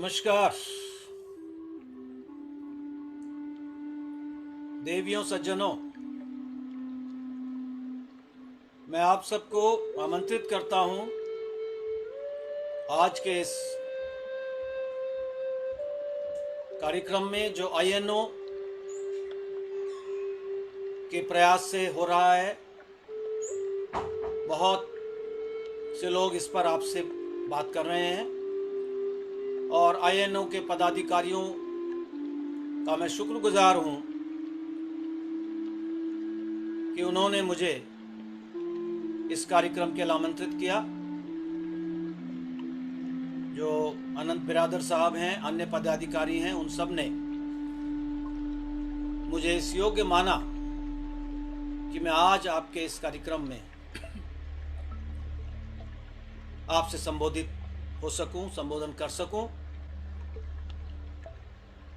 नमस्कार देवियों सज्जनों, मैं आप सबको आमंत्रित करता हूं आज के इस कार्यक्रम में जो आईएनओ के प्रयास से हो रहा है। बहुत से लोग इस पर आपसे बात कर रहे हैं और आईएनओ के पदाधिकारियों का मैं शुक्रगुजार हूं कि उन्होंने मुझे इस कार्यक्रम के लिए आमंत्रित किया। जो अनंत बिरादर साहब हैं, अन्य पदाधिकारी हैं, उन सब ने मुझे इस योग्य माना कि मैं आज आपके इस कार्यक्रम में आपसे संबोधित हो सकूं, संबोधन कर सकूं।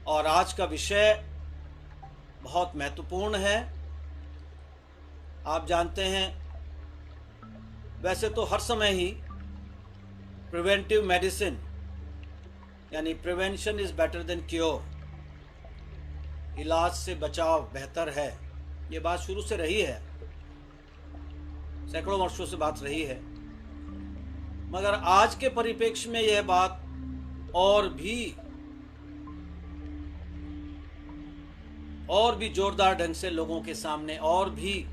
और आज का विषय बहुत महत्वपूर्ण है। आप जानते हैं, वैसे तो हर समय ही प्रिवेंटिव मेडिसिन यानी prevention is better than cure, इलाज से बचाव बेहतर है, ये बात शुरू से रही है, सैकड़ों वर्षों से बात रही है। मगर आज के परिप्रेक्ष्य में यह बात और भी जोरदार ढंग से लोगों के सामने और भी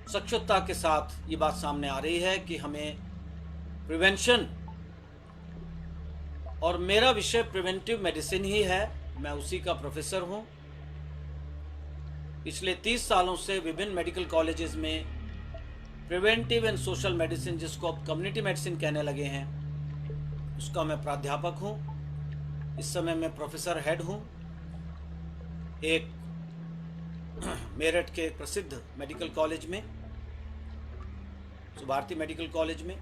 सक्षमता के साथ ये बात सामने आ रही है कि हमें प्रिवेंशन, और मेरा विषय प्रिवेंटिव मेडिसिन ही है, मैं उसी का प्रोफेसर हूँ। पिछले 30 सालों से विभिन्न मेडिकल कॉलेजेस में प्रिवेंटिव एंड सोशल मेडिसिन, जिसको अब कम्युनिटी मेडिसिन कहने लगे हैं, उसका मैं प्राध्यापक हूँ। इस समय मैं प्रोफेसर हेड हूँ एक मेरठ के प्रसिद्ध मेडिकल कॉलेज में, भारतीय मेडिकल कॉलेज में।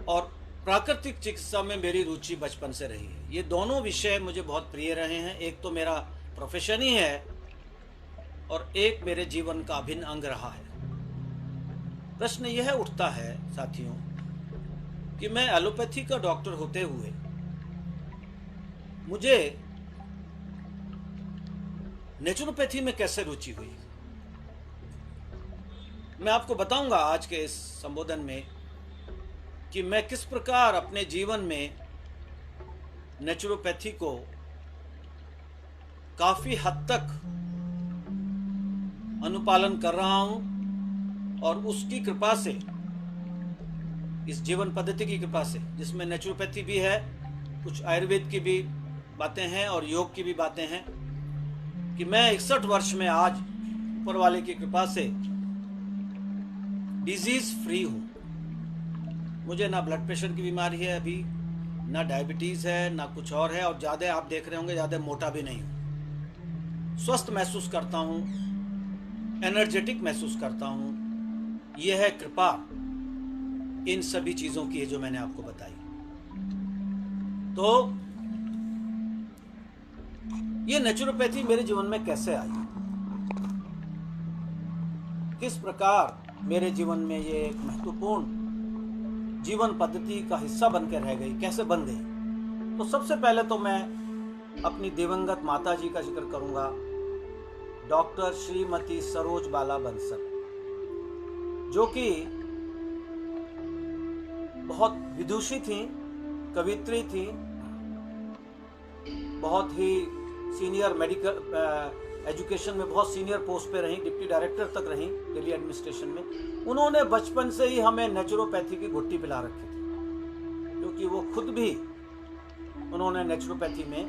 और प्राकृतिक चिकित्सा में मेरी रुचि बचपन से रही है। ये दोनों विषय मुझे बहुत प्रिय रहे हैं। एक तो मेरा प्रोफेशन ही है और एक मेरे जीवन का अभिन्न अंग रहा है। प्रश्न यह उठता है साथियों कि मैं एलोपैथी का डॉक्टर होते हुए मुझे नेचुरोपैथी में कैसे रुचि हुई। मैं आपको बताऊंगा आज के इस संबोधन में कि मैं किस प्रकार अपने जीवन में नेचुरोपैथी को काफी हद तक अनुपालन कर रहा हूं और उसकी कृपा से, इस जीवन पद्धति की कृपा से, जिसमें नेचुरोपैथी भी है, कुछ आयुर्वेद की भी बातें हैं और योग की भी बातें हैं, कि मैं 61 वर्ष में आज ऊपर वाले की कृपा से डिजीज फ्री हूँ। मुझे ना ब्लड प्रेशर की बीमारी है अभी, ना डायबिटीज़ है, ना कुछ और है, और ज़्यादा आप देख रहे होंगे ज़्यादा मोटा भी नहीं हूँ। स्वस्थ महसूस करता हूँ, एनर्जेटिक महसूस करता हूँ। यह है कृपा इन सभी चीज़ों की है जो मैंने आपको बताई। तो ये नेचुरोपैथी मेरे जीवन में कैसे आई, किस प्रकार मेरे जीवन में ये एक महत्वपूर्ण जीवन पद्धति का हिस्सा बनकर रह गई, कैसे बन गई। तो सबसे पहले तो मैं अपनी दिवंगत माता जी का जिक्र करूंगा, डॉक्टर श्रीमती सरोज बाला बंसल, जो कि बहुत विदुषी थी, कवित्री थी, बहुत ही सीनियर मेडिकल एजुकेशन में बहुत सीनियर पोस्ट पे रही, डिप्टी डायरेक्टर तक रही दिल्ली एडमिनिस्ट्रेशन में। उन्होंने बचपन से ही हमें नेचुरोपैथी की घुट्टी पिला रखी थी, क्योंकि वो खुद भी उन्होंने नेचुरोपैथी में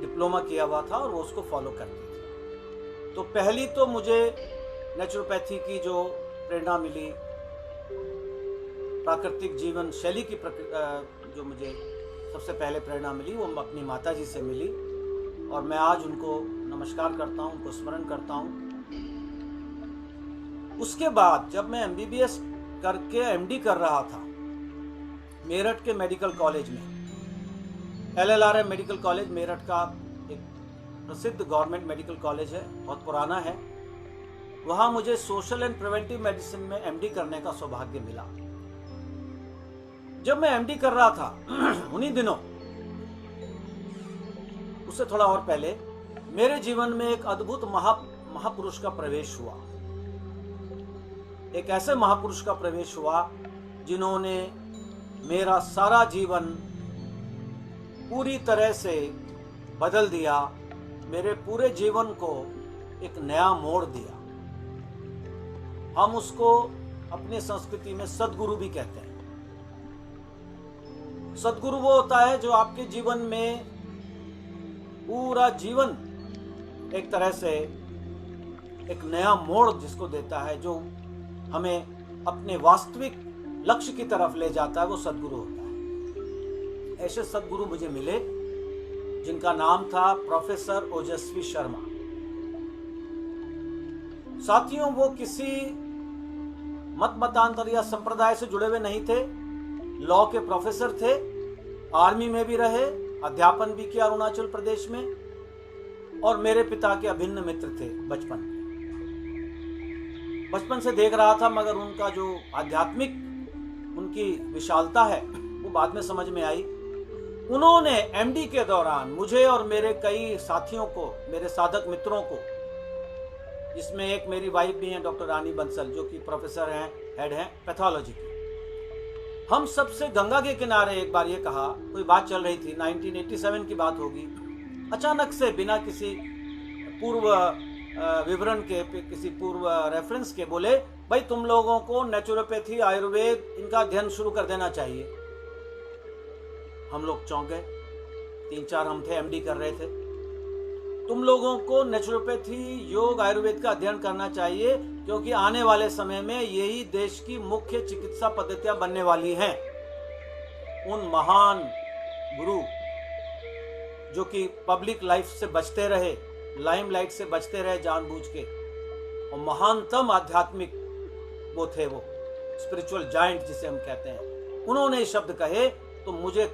डिप्लोमा किया हुआ था और वो उसको फॉलो करती थी। तो पहली तो मुझे नेचुरोपैथी की जो प्रेरणा मिली, प्राकृतिक जीवन शैली की जो मुझे सबसे पहले प्रेरणा मिली, वो अपनी माता जी से मिली, और मैं आज उनको नमस्कार करता हूँ, उनको स्मरण करता हूँ। उसके बाद जब मैं एमबीबीएस करके एमडी कर रहा था मेरठ के मेडिकल कॉलेज में, एलएलआरएम मेडिकल कॉलेज मेरठ का एक प्रसिद्ध गवर्नमेंट मेडिकल कॉलेज है, बहुत पुराना है। वहाँ मुझे सोशल एंड प्रिवेंटिव मेडिसिन में एमडी करने का सौभाग्य मिला। जब मैं एमडी कर रहा था उन्हीं दिनों, उससे थोड़ा और पहले, मेरे जीवन में एक अद्भुत महापुरुष का प्रवेश हुआ। एक ऐसे महापुरुष का प्रवेश हुआ जिन्होंने मेरा सारा जीवन पूरी तरह से बदल दिया, मेरे पूरे जीवन को एक नया मोड़ दिया। हम उसको अपनी संस्कृति में सद्गुरु भी कहते हैं। सद्गुरु वो होता है जो आपके जीवन में पूरा जीवन एक तरह से एक नया मोड़ जिसको देता है, जो हमें अपने वास्तविक लक्ष्य की तरफ ले जाता है, वो सद्गुरु होता है। ऐसे सद्गुरु मुझे मिले जिनका नाम था प्रोफेसर ओजस्वी शर्मा। साथियों, वो किसी मतांतर या संप्रदाय से जुड़े हुए नहीं थे। लॉ के प्रोफेसर थे, आर्मी में भी रहे, अध्यापन भी किया अरुणाचल प्रदेश में, और मेरे पिता के अभिन्न मित्र थे। बचपन से देख रहा था, मगर उनका जो आध्यात्मिक उनकी विशालता है वो बाद में समझ में आई। उन्होंने एमडी के दौरान मुझे और मेरे कई साथियों को, मेरे साधक मित्रों को, जिसमें एक मेरी वाइफ भी हैं डॉक्टर रानी बंसल, जो कि प्रोफेसर हैं, हेड हैं पैथोलॉजी की, हम सबसे गंगा के किनारे एक बार ये कहा, कोई बात चल रही थी, 1987 की बात होगी, अचानक से बिना किसी पूर्व विवरण के, किसी पूर्व रेफरेंस के बोले, भाई तुम लोगों को नेचुरोपैथी, आयुर्वेद, इनका अध्ययन शुरू कर देना चाहिए। हम लोग चौंक गए, 3-4 हम थे, एमडी कर रहे थे। तुम लोगों को नेचुरोपैथी, योग, आयुर्वेद का अध्ययन करना चाहिए, क्योंकि आने वाले समय में यही देश की मुख्य चिकित्सा पद्धतियां बनने वाली हैं। उन महान गुरु जो कि पब्लिक लाइफ से बचते रहे, लाइमलाइट से बचते रहे जानबूझ के, और महानतम आध्यात्मिक वो थे, वो स्पिरिचुअल जायंट जिसे हम कहते हैं, उन्होंने ये शब्द कहे तो मुझे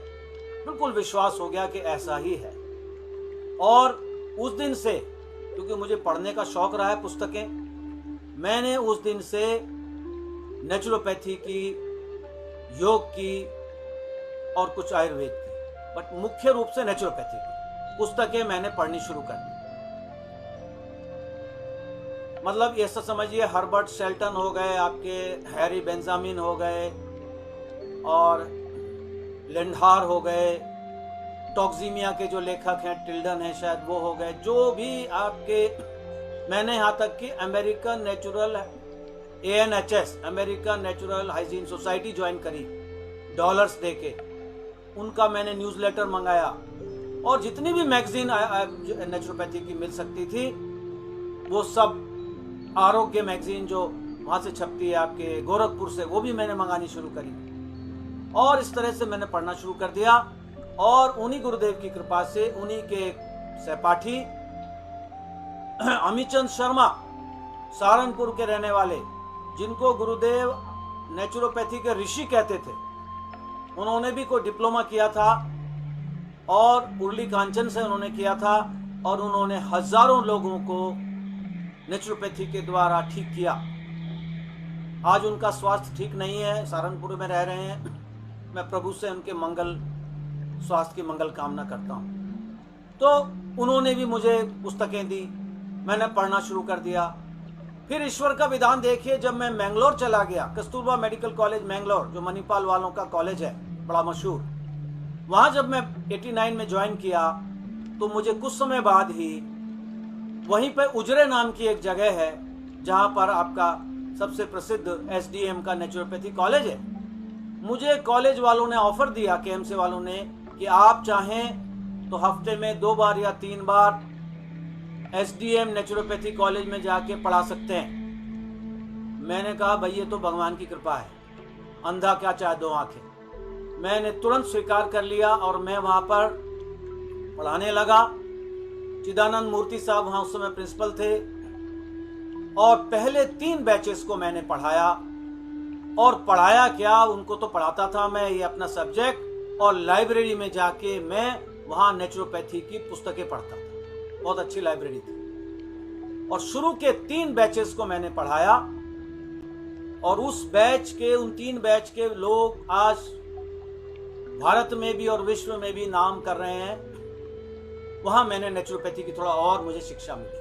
बिल्कुल विश्वास हो गया कि ऐसा ही है। और उस दिन से, क्योंकि मुझे पढ़ने का शौक रहा है पुस्तकें, मैंने उस दिन से नेचुरोपैथी की, योग की और कुछ आयुर्वेद की, बट मुख्य रूप से नेचुरोपैथी की पुस्तकें मैंने पढ़नी शुरू कर दी। मतलब ये सब समझिए, हर्बर्ट शेल्टन हो गए, आपके हैरी बेंजामिन हो गए, और लेंडार हो गए, टॉक्सीमिया के जो लेखक हैं, टिल्डन है शायद, वो हो गए, जो भी आपके, मैंने यहाँ तक कि American natural ANHS, American natural hygiene society join करी $, देके, उनका मैंने न्यूज़लेटर मंगाया, और जितनी भी मैगजीन नेचुरोपैथी की मिल सकती थी वो सब, आरोग्य मैगजीन जो वहाँ से छपती है आपके गोरखपुर से, वो भी मैंने मंगानी शुरू करी, और इस तरह से मैंने पढ़ना शुरू कर दिया। और उन्हीं गुरुदेव की कृपा से, उन्हीं के सहपाठी अमितचंद शर्मा, सहारनपुर के रहने वाले, जिनको गुरुदेव नेचुरोपैथी के ऋषि कहते थे, उन्होंने भी कोई डिप्लोमा किया था, और उर्ली कांचन से उन्होंने किया था, और उन्होंने हजारों लोगों को नेचुरोपैथी के द्वारा ठीक किया। आज उनका स्वास्थ्य ठीक नहीं है, सहारनपुर में रह रहे हैं। मैं प्रभु से उनके स्वास्थ्य की मंगल कामना करता हूँ। तो उन्होंने भी मुझे पुस्तकें दी, मैंने पढ़ना शुरू कर दिया। फिर ईश्वर का विधान देखिए, जब मैं मैंगलोर चला गया, कस्तूरबा मेडिकल कॉलेज मैंगलोर, जो मणिपाल वालों का कॉलेज है, बड़ा मशहूर, वहाँ जब मैं 89 में ज्वाइन किया, तो मुझे कुछ समय बाद ही वहीं पे उजरे नाम की एक जगह है, जहाँ पर आपका सबसे प्रसिद्ध SDM का नेचुरोपैथी कॉलेज है। मुझे कॉलेज वालों ने ऑफर दिया, KMC वालों ने, कि आप चाहें तो हफ्ते में 2 बार या 3 बार SDM नेचुरोपैथी कॉलेज में जाके पढ़ा सकते हैं। मैंने कहा भाई ये तो भगवान की कृपा है, अंधा क्या चाहे 2 आंखें। मैंने तुरंत स्वीकार कर लिया और मैं वहाँ पर पढ़ाने लगा। चिदानंद मूर्ति साहब वहाँ उस समय प्रिंसिपल थे, और पहले 3 बैचेस को मैंने पढ़ाया। और पढ़ाया क्या, उनको तो पढ़ाता था मैं, ये अपना सब्जेक्ट, और लाइब्रेरी में जाके मैं वहाँ नेचुरोपैथी की पुस्तकें पढ़ता था। बहुत अच्छी लाइब्रेरी थी। और शुरू के 3 बैचेस को मैंने पढ़ाया, और उस बैच के, उन 3 बैच के लोग आज भारत में भी और विश्व में भी नाम कर रहे हैं, वहां मैंने नेचुरोपैथी की थोड़ा और मुझे शिक्षा मिली।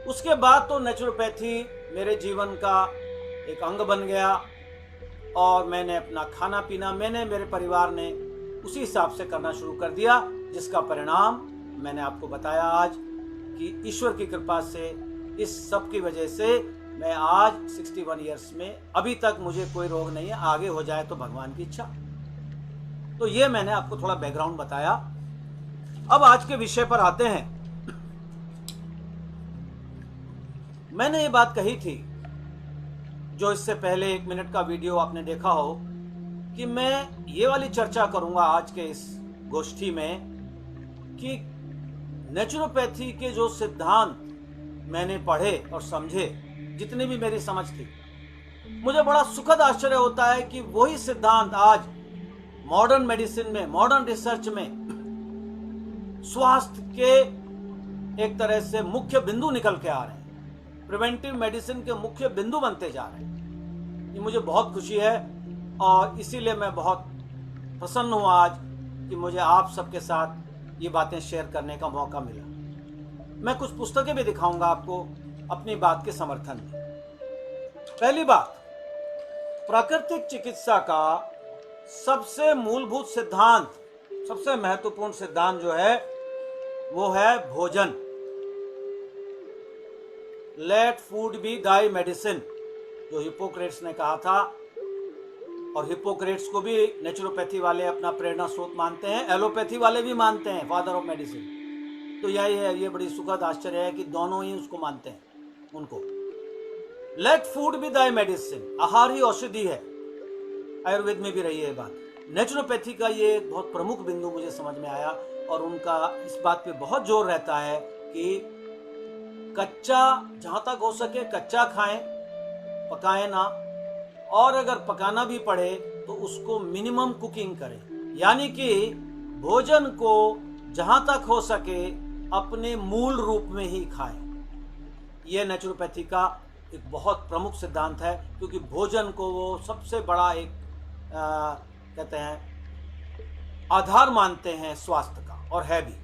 उसके बाद तो नेचुरोपैथी मेरे जीवन का एक अंग बन गया और मैंने अपना खाना पीना, मैंने, मेरे परिवार ने उसी हिसाब से करना शुरू कर दिया, जिसका परिणाम मैंने आपको बताया आज कि ईश्वर की कृपा से, इस सब की वजह से मैं आज 61 ईयर्स में, अभी तक मुझे कोई रोग नहीं है, आगे हो जाए तो भगवान की इच्छा। तो ये मैंने आपको थोड़ा बैकग्राउंड बताया। अब आज के विषय पर आते हैं। मैंने ये बात कही थी, जो इससे पहले 1 मिनट का वीडियो आपने देखा हो, कि मैं ये वाली चर्चा करूंगा आज के इस गोष्ठी में कि नेचुरोपैथी के जो सिद्धांत मैंने पढ़े और समझे, जितनी भी मेरी समझ थी, मुझे बड़ा सुखद आश्चर्य होता है कि वही सिद्धांत आज मॉडर्न मेडिसिन में, मॉडर्न रिसर्च में स्वास्थ्य के एक तरह से मुख्य बिंदु निकल के आ रहे हैं, प्रिवेंटिव मेडिसिन के मुख्य बिंदु बनते जा रहे हैं। ये मुझे बहुत खुशी है और इसीलिए मैं बहुत प्रसन्न हूं आज कि मुझे आप सबके साथ ये बातें शेयर करने का मौका मिला। मैं कुछ पुस्तकें भी दिखाऊंगा आपको अपनी बात के समर्थन में। पहली बात, प्राकृतिक चिकित्सा का सबसे मूलभूत सिद्धांत, सबसे महत्वपूर्ण सिद्धांत जो है वो है भोजन। Let food be thy medicine, जो हिप्पोक्रेट्स ने कहा था, और हिप्पोक्रेट्स को भी नेचुरोपैथी वाले अपना प्रेरणा स्रोत मानते हैं, एलोपैथी वाले भी मानते हैं फादर ऑफ मेडिसिन। तो यही है, ये बड़ी सुखद आश्चर्य है कि दोनों ही उसको मानते हैं उनको। Let food be thy medicine, आहार ही औषधि है, आयुर्वेद में भी रही है बात। नेचुरोपैथी का ये एक बहुत प्रमुख बिंदु मुझे समझ में आया और उनका इस बात पे बहुत जोर रहता है कि कच्चा, जहाँ तक हो सके कच्चा खाएं, पकाएं ना, और अगर पकाना भी पड़े तो उसको मिनिमम कुकिंग करें, यानी कि भोजन को जहाँ तक हो सके अपने मूल रूप में ही खाएं। यह नेचुरोपैथी का एक बहुत प्रमुख सिद्धांत है, क्योंकि भोजन को वो सबसे बड़ा एक कहते हैं आधार मानते हैं स्वास्थ्य का, और है भी।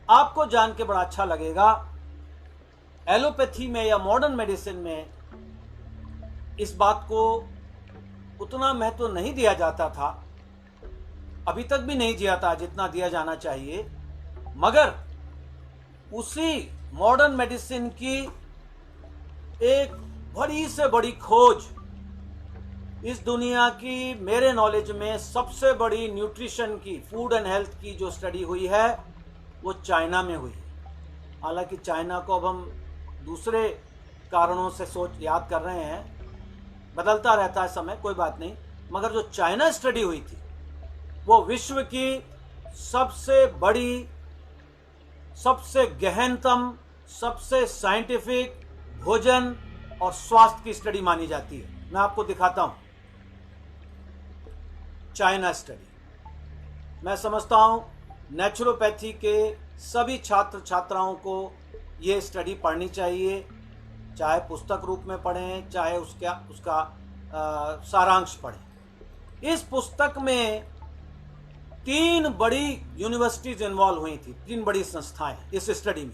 आपको जान के बड़ा अच्छा लगेगा, एलोपैथी में या मॉडर्न मेडिसिन में इस बात को उतना महत्व नहीं दिया जाता था, अभी तक भी नहीं दिया था जितना दिया जाना चाहिए। मगर उसी मॉडर्न मेडिसिन की एक बड़ी से बड़ी खोज, इस दुनिया की मेरे नॉलेज में सबसे बड़ी न्यूट्रिशन की, फूड एंड हेल्थ की जो स्टडी हुई है वो चाइना में हुई। हालांकि चाइना को अब हम दूसरे कारणों से याद कर रहे हैं, बदलता रहता है समय, कोई बात नहीं। मगर जो चाइना स्टडी हुई थी वो विश्व की सबसे बड़ी, सबसे गहनतम, सबसे साइंटिफिक भोजन और स्वास्थ्य की स्टडी मानी जाती है। मैं आपको दिखाता हूं चाइना स्टडी। मैं समझता हूं नेचुरोपैथी के सभी छात्र छात्राओं को ये स्टडी पढ़नी चाहिए, चाहे पुस्तक रूप में पढ़ें, चाहे उसका सारांश पढ़ें। इस पुस्तक में 3 बड़ी यूनिवर्सिटीज इन्वॉल्व हुई थी, 3 बड़ी संस्थाएं इस स्टडी में।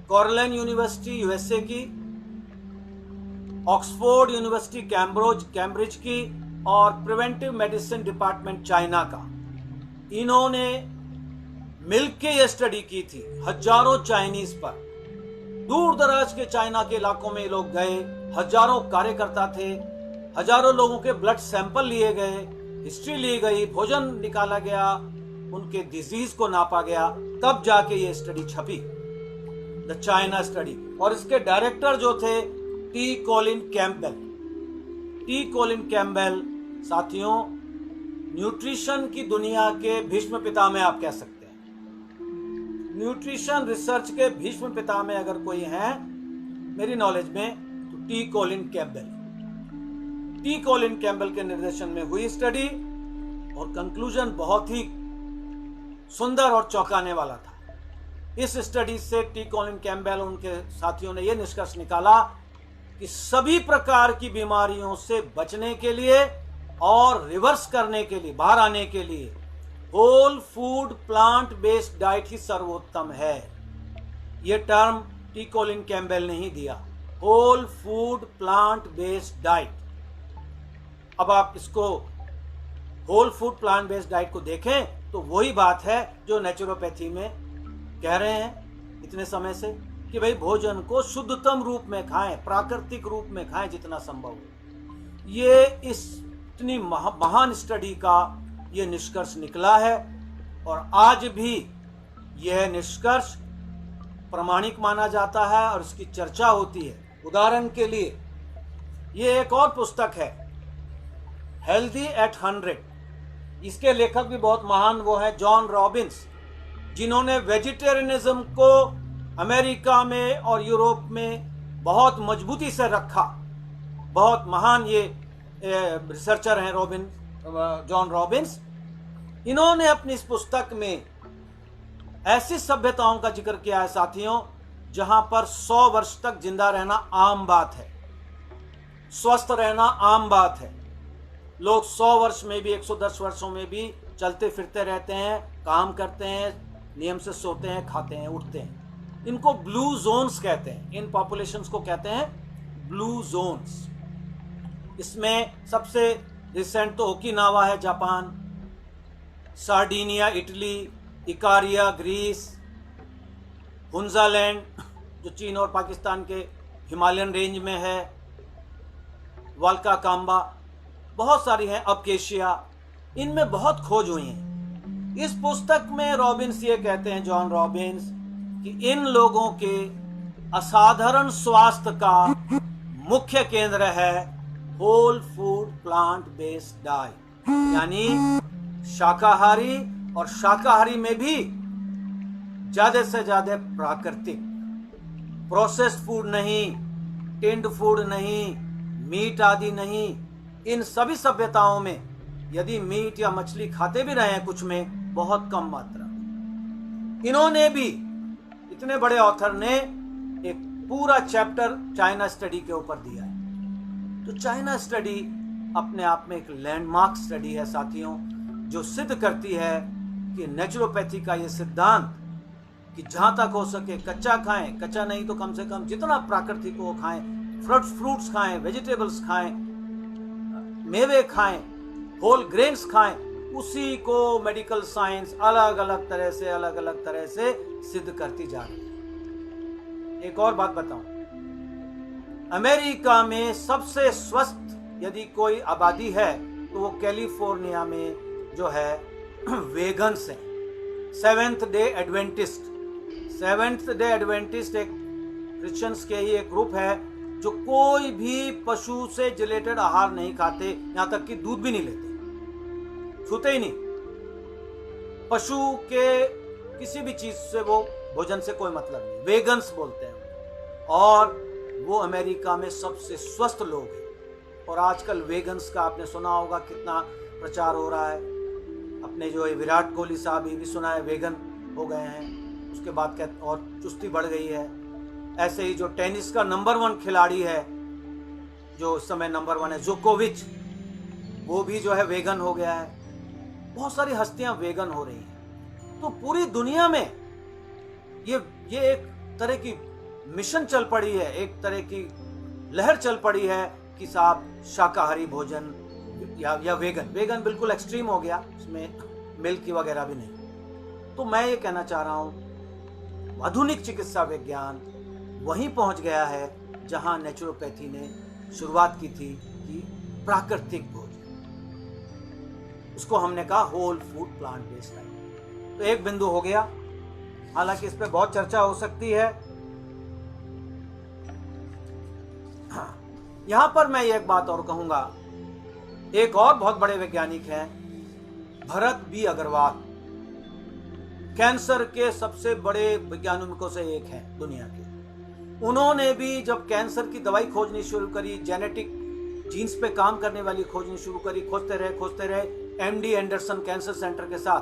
कॉर्नेल यूनिवर्सिटी यूएसए की, ऑक्सफोर्ड यूनिवर्सिटी कैम्ब्रिज की, और प्रिवेंटिव मेडिसिन डिपार्टमेंट चाइना का। इन्होंने मिलकर यह स्टडी की थी हजारों चाइनीज पर। दूर दराज के चाइना के इलाकों में लोग गए, हजारों कार्यकर्ता थे, हजारों लोगों के ब्लड सैंपल लिए गए, हिस्ट्री ली गई, भोजन निकाला गया, उनके डिजीज को नापा गया, तब जाके ये स्टडी छपी, द चाइना स्टडी। और इसके डायरेक्टर जो थे टी कॉलिन कैम्पबेल, साथियों, न्यूट्रिशन की दुनिया के भीष्म पितामह आप कह सकते हैं। न्यूट्रिशन रिसर्च के भीष्म पितामह अगर कोई हैं मेरी नॉलेज में तो टी कॉलिन कैम्पबेल के निर्देशन में हुई स्टडी, और कंक्लूजन बहुत ही सुंदर और चौंकाने वाला था। इस स्टडी से टी कॉलिन कैम्पबेल और उनके साथियों ने यह निष्कर्ष निकाला कि सभी प्रकार की बीमारियों से बचने के लिए और रिवर्स करने के लिए, बाहर आने के लिए whole food plant based diet ही सर्वोत्तम है। ये टर्म टी कोलिन कैम्पबेल ने ही दिया, whole food plant based diet. अब आप इसको whole food plant based diet को देखें तो वही बात है जो नेचुरोपैथी में कह रहे हैं इतने समय से कि भाई भोजन को शुद्धतम रूप में खाएं, प्राकृतिक रूप में खाएं जितना संभव हो। ये इस इतनी महान स्टडी का ये निष्कर्ष निकला है और आज भी यह निष्कर्ष प्रमाणिक माना जाता है और इसकी चर्चा होती है। उदाहरण के लिए ये एक और पुस्तक है, हेल्दी एट 100। इसके लेखक भी बहुत महान वो है जॉन रॉबिन्स, जिन्होंने वेजिटेरियनिज्म को अमेरिका में और यूरोप में बहुत मजबूती से रखा। बहुत महान ये रिसर्चर हैं जॉन रॉबिन्स। इन्होंने अपनी इस पुस्तक में ऐसी सभ्यताओं का जिक्र किया है साथियों जहां पर 100 वर्ष तक जिंदा रहना आम बात है, स्वस्थ रहना आम बात है। लोग 100 वर्ष में भी 110 वर्षों में भी चलते फिरते रहते हैं, काम करते हैं, नियम से सोते हैं, खाते हैं, उठते हैं। इनको ब्लू जोन्स कहते हैं। इन पॉपुलेशंस को कहते हैं ब्लू जोन्स। इसमें सबसे रिसेंट तो ओकिनावा है Japan, Sardinia Italy, Ikaria Greece, Hunzaland जो चीन और पाकिस्तान के हिमालयन रेंज में है, वाल्का काम्बा, बहुत सारी हैं, अपकेशिया, इनमें बहुत खोज हुई हैं। इस पुस्तक में रॉबिन्स ये कहते हैं, जॉन रॉबिन्स, कि इन लोगों के असाधारण स्वास्थ्य का मुख्य केंद्र है whole food plant based diet, यानी शाकाहारी, और शाकाहारी में भी ज्यादा से ज्यादा प्राकृतिक, प्रोसेस्ड फूड नहीं, टिन्ड फूड नहीं, मीट आदि नहीं। इन सभी सभ्यताओं में यदि मीट या मछली खाते भी रहे हैं कुछ में, बहुत कम मात्रा। इन्होंने भी, इतने बड़े ऑथर ने एक पूरा चैप्टर चाइना स्टडी के ऊपर दिया है। तो चाइना स्टडी अपने आप में एक लैंडमार्क स्टडी है साथियों, जो सिद्ध करती है कि नेचुरोपैथी का ये सिद्धांत कि जहां तक हो सके कच्चा खाएं, कच्चा नहीं तो कम से कम जितना प्राकृतिक हो खाएं, फ्रूट्स खाएं, वेजिटेबल्स खाएं, मेवे खाएं, होल ग्रेन्स खाएं, उसी को मेडिकल साइंस अलग अलग तरह से सिद्ध करती जा रही है। एक और बात बताऊं, अमेरिका में सबसे स्वस्थ यदि कोई आबादी है तो वो कैलिफोर्निया में जो है वेगन्स हैं। सेवेंथ डे एडवेंटिस्ट एक क्रिश्चियंस के ही एक ग्रुप है जो कोई भी पशु से रिलेटेड आहार नहीं खाते, यहां तक कि दूध भी नहीं लेते, छूते ही नहीं। पशु के किसी भी चीज से वो भोजन से कोई मतलब नहीं, वेगन्स बोलते हैं। और वो अमेरिका में सबसे स्वस्थ लोग हैं। और आजकल वेगन्स का आपने सुना होगा कितना प्रचार हो रहा है। अपने जो विराट कोहली साहब ये भी सुना है वेगन हो गए हैं, उसके बाद और चुस्ती बढ़ गई है। ऐसे ही जो टेनिस का नंबर 1 खिलाड़ी है, जो इस समय नंबर 1 है, जोकोविच, वो भी जो है वेगन हो गया है। बहुत सारी हस्तियां वेगन हो रही हैं। तो पूरी दुनिया में ये एक तरह की मिशन चल पड़ी है, एक तरह की लहर चल पड़ी है कि साहब शाकाहारी भोजन या वेगन बिल्कुल एक्सट्रीम हो गया, उसमें मिल्क वगैरह भी नहीं। तो मैं ये कहना चाह रहा हूँ आधुनिक चिकित्सा विज्ञान वहीं पहुंच गया है जहां नेचुरोपैथी ने शुरुआत की थी कि प्राकृतिक भोजन, उसको हमने कहा whole food plant based diet. तो एक बिंदु हो गया, हालांकि इस पे बहुत चर्चा हो सकती है। यहां पर मैं एक बात और कहूंगा, एक और बहुत बड़े वैज्ञानिक हैं भरत बी अग्रवाल, कैंसर के सबसे बड़े वैज्ञानिकों से एक हैं दुनिया के। उन्होंने भी जब कैंसर की दवाई खोजनी शुरू करी, जेनेटिक जीन्स पे काम करने वाली खोजनी शुरू करी, खोजते रहे एमडी एंडरसन कैंसर सेंटर के साथ।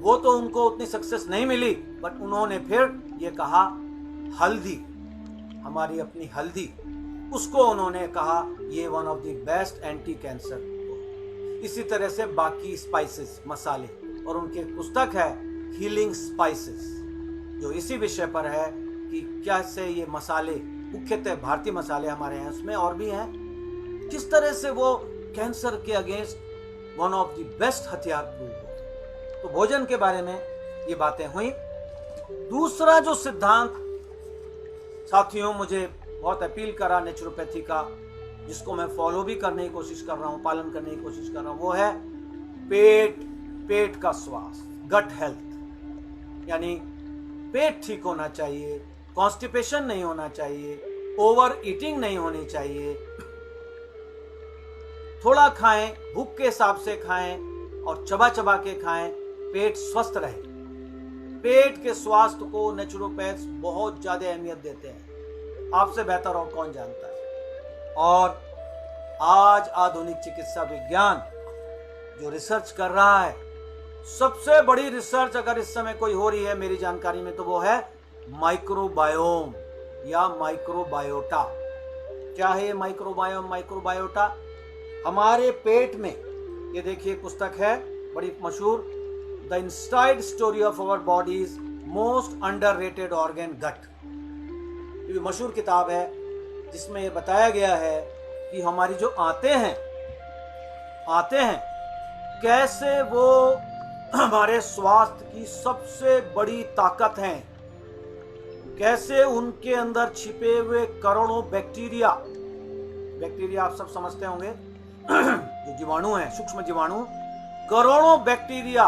वो तो उनको उतनी सक्सेस नहीं मिली, बट उन्होंने फिर ये कहा हल्दी, हमारी अपनी हल्दी, उसको उन्होंने कहा ये one of the best anti cancer. इसी तरह से बाकी स्पाइसेस, मसाले, और उनकी पुस्तक है हीलिंग स्पाइसेस, जो इसी विषय पर है कि कैसे ये मसाले, मुख्यतः भारतीय मसाले हमारे हैं, उसमें और भी हैं, किस तरह से वो कैंसर के against one of the best हथियार प्रूव हो। तो भोजन के बारे में ये बातें हुई। दूसरा जो सिद्धांत साथियों मुझे बहुत अपील करा नेचुरोपैथी का, जिसको मैं फॉलो भी करने की कोशिश कर रहा हूँ, पालन करने की कोशिश कर रहा हूँ, वो है पेट का स्वास्थ्य, गट हेल्थ। यानी पेट ठीक होना चाहिए, कॉन्स्टिपेशन नहीं होना चाहिए, ओवर ईटिंग नहीं होनी चाहिए, थोड़ा खाएं, भूख के हिसाब से खाएं और चबा चबा के खाएं, पेट स्वस्थ रहे। पेट के स्वास्थ्य को नेचुरोपैथ्स बहुत ज्यादा अहमियत देते हैं, आपसे बेहतर और कौन जानता है। और आज आधुनिक चिकित्सा विज्ञान जो रिसर्च कर रहा है, सबसे बड़ी रिसर्च अगर इस समय कोई हो रही है मेरी जानकारी में, तो वो है माइक्रोबायोम या माइक्रोबायोटा। क्या है ये माइक्रोबायोम, माइक्रोबायोटा? हमारे पेट में, ये देखिए पुस्तक है बड़ी मशहूर, the inside story of our bodies most underrated organ, gut. ये मशहूर किताब है जिसमें ये बताया गया है कि हमारी जो आंतें हैं कैसे वो हमारे स्वास्थ्य की सबसे बड़ी ताकत हैं, कैसे उनके अंदर छिपे हुए करोड़ों बैक्टीरिया आप सब समझते होंगे, जो जीवाणु हैं, सूक्ष्म जीवाणु, करोड़ों बैक्टीरिया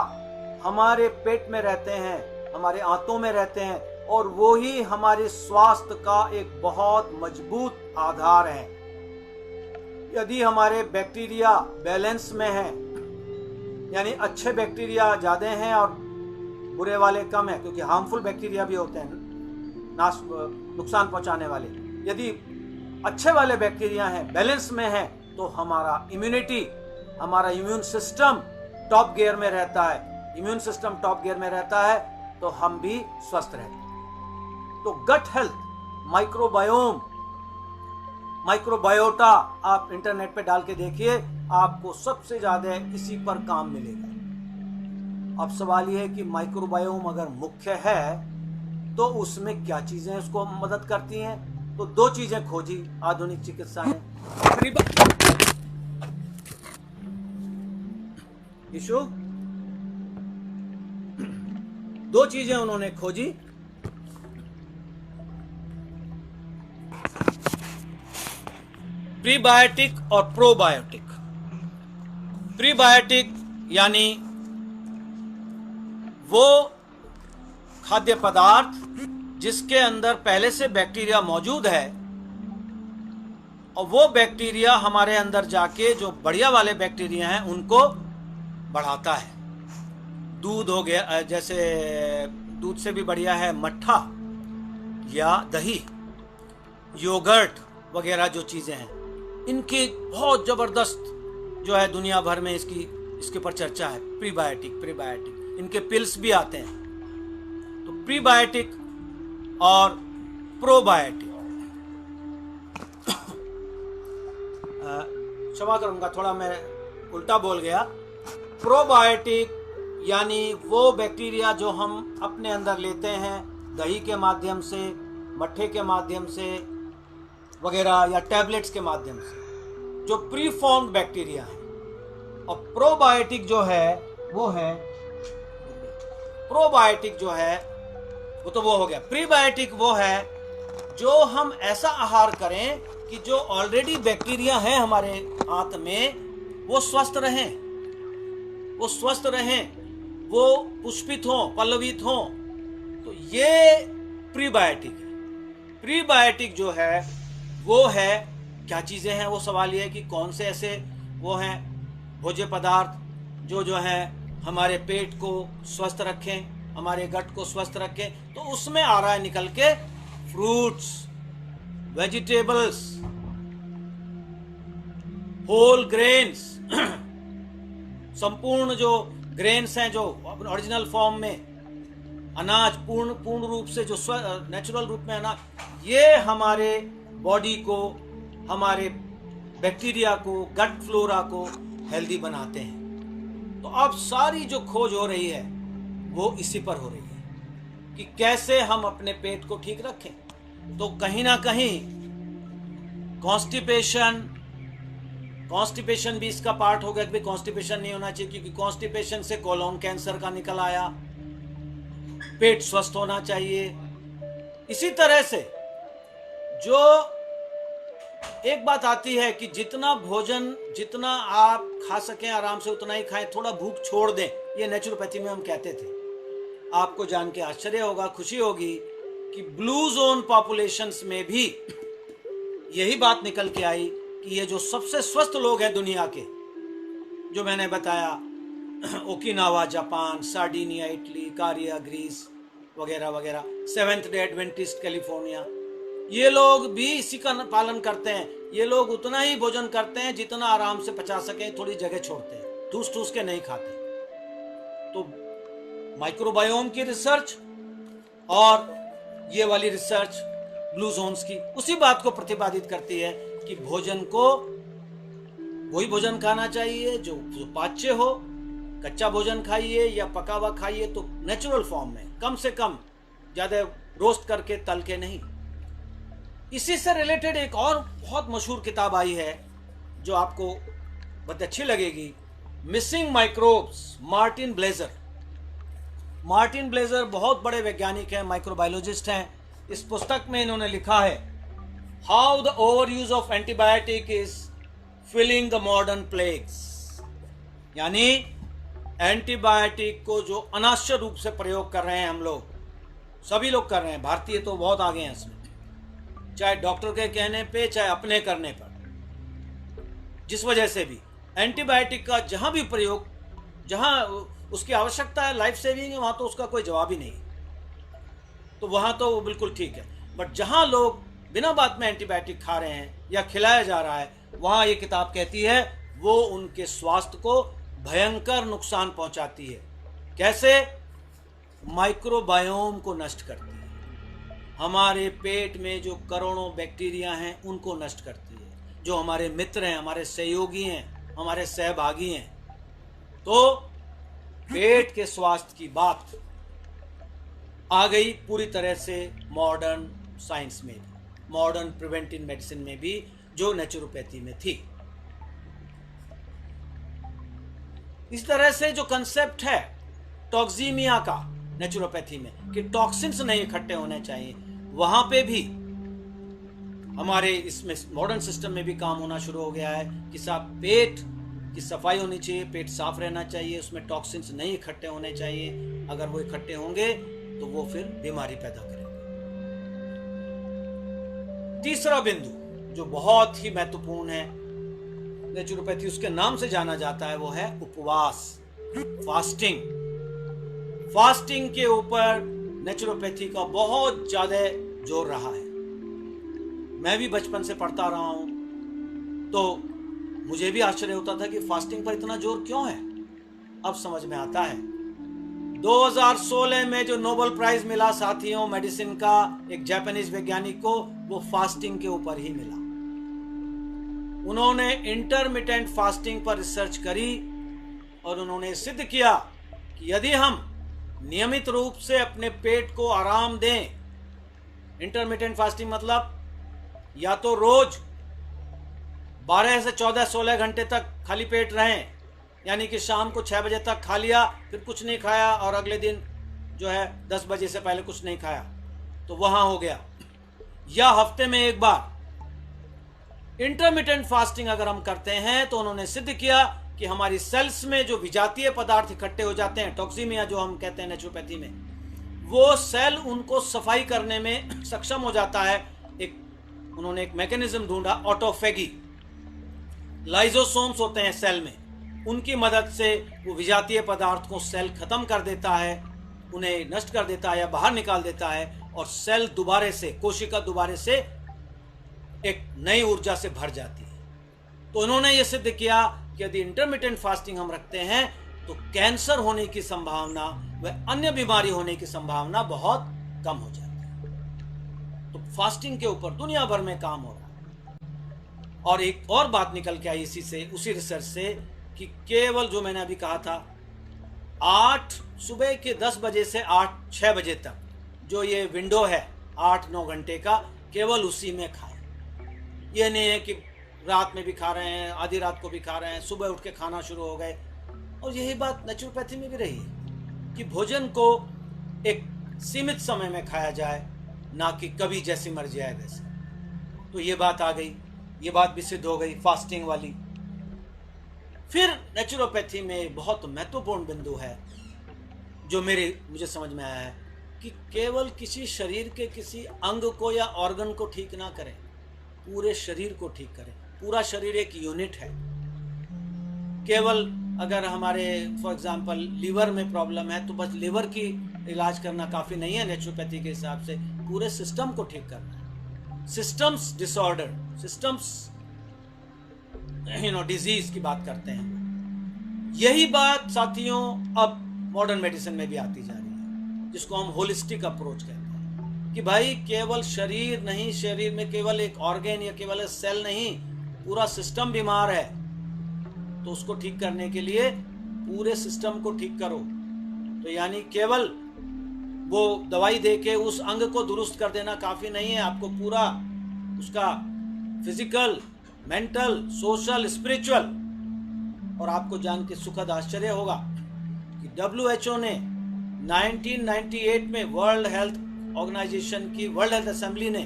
हमारे पेट में रहते हैं, हमारे आंतों में रहते हैं, और वो ही हमारे स्वास्थ्य का एक बहुत मजबूत आधार है। यदि हमारे बैक्टीरिया बैलेंस में हैं, यानी अच्छे बैक्टीरिया ज्यादा हैं और बुरे वाले कम हैं, क्योंकि हार्मफुल बैक्टीरिया भी होते हैं नुकसान पहुंचाने वाले, यदि अच्छे वाले बैक्टीरिया हैं, बैलेंस में हैं, तो हमारा इम्यूनिटी, हमारा इम्यून सिस्टम टॉप गियर में रहता है। इम्यून सिस्टम टॉप गियर में रहता है तो हम भी स्वस्थ रहते हैं। तो गट हेल्थ, माइक्रोबायोम, माइक्रोबायोटा आप इंटरनेट पे डाल के देखिए, आपको सबसे ज्यादा इसी पर काम मिलेगा। अब सवाल यह है कि माइक्रोबायोम अगर मुख्य है तो उसमें क्या चीजें उसको मदद करती हैं? तो दो चीजें खोजी आधुनिक चिकित्सा ने। इशू दो चीजें उन्होंने खोजी, प्रीबायोटिक और प्रोबायोटिक। प्रीबायोटिक यानी वो खाद्य पदार्थ जिसके अंदर पहले से बैक्टीरिया मौजूद है, और वो बैक्टीरिया हमारे अंदर जाके जो बढ़िया वाले बैक्टीरिया हैं उनको बढ़ाता है। दूध हो गया, जैसे दूध से भी बढ़िया है मट्ठा या दही, योगर्ट वगैरह जो चीज़ें हैं, इनकी बहुत ज़बरदस्त जो है दुनिया भर में इसके ऊपर चर्चा है। प्रीबायोटिक, इनके पिल्स भी आते हैं। तो प्रीबायोटिक और प्रोबायोटिक, क्षमा करूंगा थोड़ा मैं उल्टा बोल गया। प्रोबायोटिक यानी वो बैक्टीरिया जो हम अपने अंदर लेते हैं दही के माध्यम से, मट्ठे के माध्यम से वगैरह, या टैबलेट्स के माध्यम से, जो प्री फॉर्म्ड बैक्टीरिया है। और प्रोबायोटिक जो है वो है, प्रोबायोटिक जो है वो तो वो हो गया। प्रीबायोटिक वो है जो हम ऐसा आहार करें कि जो ऑलरेडी बैक्टीरिया हैं हमारे आंत में वो स्वस्थ रहें, वो पुष्पित हों, पल्लवित हों। तो ये प्रीबायोटिक है। प्रीबायोटिक जो है वो है क्या चीज़ें हैं, वो सवाल ये है कि कौन से ऐसे वो हैं भोज्य पदार्थ जो हैं हमारे पेट को स्वस्थ रखें, हमारे गट को स्वस्थ रखें। तो उसमें आ रहा है निकल के फ्रूट्स, वेजिटेबल्स, होल ग्रेन्स, संपूर्ण जो ग्रेन्स हैं, जो ओरिजिनल फॉर्म में अनाज, पूर्ण रूप से जो नेचुरल रूप में अनाज, ये हमारे बॉडी को, हमारे बैक्टीरिया को, गट फ्लोरा को हेल्दी बनाते हैं। तो अब सारी जो खोज हो रही है वो इसी पर हो रही है कि कैसे हम अपने पेट को ठीक रखें। तो कहीं ना कहीं कॉन्स्टिपेशन भी इसका पार्ट हो गया कि कॉन्स्टिपेशन नहीं होना चाहिए, क्योंकि कॉन्स्टिपेशन से कोलोन कैंसर का निकल आया। पेट स्वस्थ होना चाहिए। इसी तरह से जो एक बात आती है कि जितना भोजन जितना आप खा सकें आराम से उतना ही खाएं, थोड़ा भूख छोड़ दें, ये नेचुरोपैथी में हम कहते थे। आपको जान के आश्चर्य होगा, खुशी होगी कि ब्लू जोन पॉपुलेशंस में भी यही बात निकल के आई कि ये जो सबसे स्वस्थ लोग हैं दुनिया के, जो मैंने बताया, ओकिनावा जापान, सार्डिनिया इटली, कारिया ग्रीस वगैरह वगैरह, सेवेंथ डे एडवेंटिस्ट कैलिफोर्निया, ये लोग भी इसी का पालन करते हैं। ये लोग उतना ही भोजन करते हैं जितना आराम से पचा सकें, थोड़ी जगह छोड़ते हैं, ठूस ठूस के नहीं खाते। तो माइक्रोबायोम की रिसर्च और ये वाली रिसर्च ब्लू जोन्स की उसी बात को प्रतिपादित करती है कि भोजन को वही भोजन खाना चाहिए जो पाच्य हो। कच्चा भोजन खाइए या पका हुआ खाइए तो नेचुरल फॉर्म में, कम से कम, ज्यादा रोस्ट करके, तल के नहीं। इसी से रिलेटेड एक और बहुत मशहूर किताब आई है जो आपको बहुत अच्छी लगेगी, missing microbes, Martin blazer. Martin blazer बहुत बड़े वैज्ञानिक हैं, माइक्रोबायोलॉजिस्ट हैं। इस पुस्तक में इन्होंने लिखा है how the over use of antibiotic is filling the modern plagues, यानी एंटीबायोटिक को जो अनावश्यक रूप से प्रयोग कर रहे हैं हम लोग, सभी लोग कर रहे हैं, भारतीय तो बहुत आगे हैं इसमें, चाहे डॉक्टर के कहने पे चाहे अपने करने पर। जिस वजह से भी एंटीबायोटिक का जहां भी प्रयोग, जहां उसकी आवश्यकता है, लाइफ सेविंग है, वहां तो उसका कोई जवाब ही नहीं, तो वहां तो वो बिल्कुल ठीक है। बट जहां लोग बिना बात में एंटीबायोटिक खा रहे हैं या खिलाया जा रहा है, वहां ये किताब कहती है वो उनके स्वास्थ्य को भयंकर नुकसान पहुंचाती है। कैसे? माइक्रोबायोम को नष्ट करती है, हमारे पेट में जो करोड़ों बैक्टीरिया हैं उनको नष्ट करती है, जो हमारे मित्र हैं, हमारे सहयोगी हैं, हमारे सहभागी हैं। तो पेट के स्वास्थ्य की बात आ गई पूरी तरह से मॉडर्न साइंस में भी, मॉडर्न प्रिवेंटिव मेडिसिन में भी, जो नेचुरोपैथी में थी। इस तरह से जो कंसेप्ट है टॉक्सीमिया का नेचुरोपैथी में कि टॉक्सिन्स नहीं इकट्ठे होने चाहिए, वहां पे भी हमारे इसमें मॉडर्न सिस्टम में भी काम होना शुरू हो गया है कि साहब पेट की सफाई होनी चाहिए, पेट साफ रहना चाहिए, उसमें टॉक्सिन्स नहीं इकट्ठे होने चाहिए। अगर वो इकट्ठे होंगे तो वो फिर बीमारी पैदा करेंगे। तीसरा बिंदु जो बहुत ही महत्वपूर्ण है, नेचुरोपैथी उसके नाम से जाना जाता है, वो है उपवास, फास्टिंग। फास्टिंग के ऊपर नेचुरोपैथी का बहुत ज्यादा जोर रहा है। मैं भी बचपन से पढ़ता रहा हूं तो मुझे भी आश्चर्य होता था कि फास्टिंग पर इतना जोर क्यों है। अब समझ में आता है। 2016 में जो नोबेल प्राइज मिला साथियों मेडिसिन का एक जापानीज वैज्ञानिक को, वो फास्टिंग के ऊपर ही मिला। उन्होंने इंटरमिटेंट फास्टिंग पर रिसर्च करी और उन्होंने सिद्ध किया कि यदि हम नियमित रूप से अपने पेट को आराम दें, इंटरमिटेंट फास्टिंग मतलब या तो रोज 12 से 14 16 घंटे तक खाली पेट रहें, यानी कि शाम को 6 बजे तक खा लिया, फिर कुछ नहीं खाया और अगले दिन जो है 10 बजे से पहले कुछ नहीं खाया, तो वहां हो गया। या हफ्ते में एक बार इंटरमिटेंट फास्टिंग अगर हम करते हैं तो उन्होंने सिद्ध किया कि हमारी सेल्स में जो विजातीय पदार्थ इकट्ठे हो जाते हैं, टॉक्सीमिया जो हम कहते हैं नेचुरोपैथी में, वो सेल उनको सफाई करने में सक्षम हो जाता है। उन्होंने एक मैकेनिज्म ढूंढा, ऑटोफेगी। लाइजोसोम्स होते हैं सेल में, उनकी मदद से वो विजातीय पदार्थ को सेल खत्म कर देता है, उन्हें नष्ट कर देता है या बाहर निकाल देता है, और सेल दोबारे से, कोशिका दोबारे से एक नई ऊर्जा से भर जाती है। तो उन्होंने ये सिद्ध किया कि यदि इंटरमिटेंट फास्टिंग हम रखते हैं तो कैंसर होने की संभावना व अन्य बीमारी होने की संभावना बहुत कम हो जाती है। तो फास्टिंग के ऊपर दुनिया भर में काम हो रहा है। और एक और बात निकल के आई इसी से, उसी रिसर्च से, कि केवल जो मैंने अभी कहा था 8 सुबह के 10 बजे से 6 बजे तक जो ये विंडो है 8-9 घंटे का, केवल उसी में खाएं। ये नहीं है कि रात में भी खा रहे हैं, आधी रात को भी खा रहे हैं, सुबह उठ के खाना शुरू हो गए। और यही बात नेचुरोपैथी में भी रही है कि भोजन को एक सीमित समय में खाया जाए, ना कि कभी जैसी मर्जी आए वैसे। तो ये बात आ गई, ये बात भी सिद्ध हो गई फास्टिंग वाली। फिर नेचुरोपैथी में बहुत महत्वपूर्ण बिंदु है जो मुझे समझ में आया है कि केवल किसी शरीर के किसी अंग को या ऑर्गन को ठीक ना करें, पूरे शरीर को ठीक करें। पूरा शरीर एक यूनिट है। केवल अगर हमारे फॉर एग्जांपल लीवर में प्रॉब्लम है तो बस लीवर की इलाज करना काफ़ी नहीं है। नेचुरोपैथी के हिसाब से पूरे सिस्टम को ठीक करना है। सिस्टम्स डिसऑर्डर, सिस्टम्स डिजीज की बात करते हैं। यही बात साथियों अब मॉडर्न मेडिसिन में भी आती जा रही है, जिसको हम होलिस्टिक अप्रोच कहते हैं कि भाई केवल शरीर नहीं, शरीर में केवल एक ऑर्गन या केवल एक सेल नहीं, पूरा सिस्टम बीमार है, तो उसको ठीक करने के लिए पूरे सिस्टम को ठीक करो। तो यानी केवल वो दवाई देके उस अंग को दुरुस्त कर देना काफ़ी नहीं है, आपको पूरा उसका फिजिकल, मेंटल, सोशल, स्पिरिचुअल। और आपको जान के सुखद आश्चर्य होगा कि WHO ने 1998 में वर्ल्ड हेल्थ ऑर्गेनाइजेशन की, वर्ल्ड हेल्थ असेंबली ने,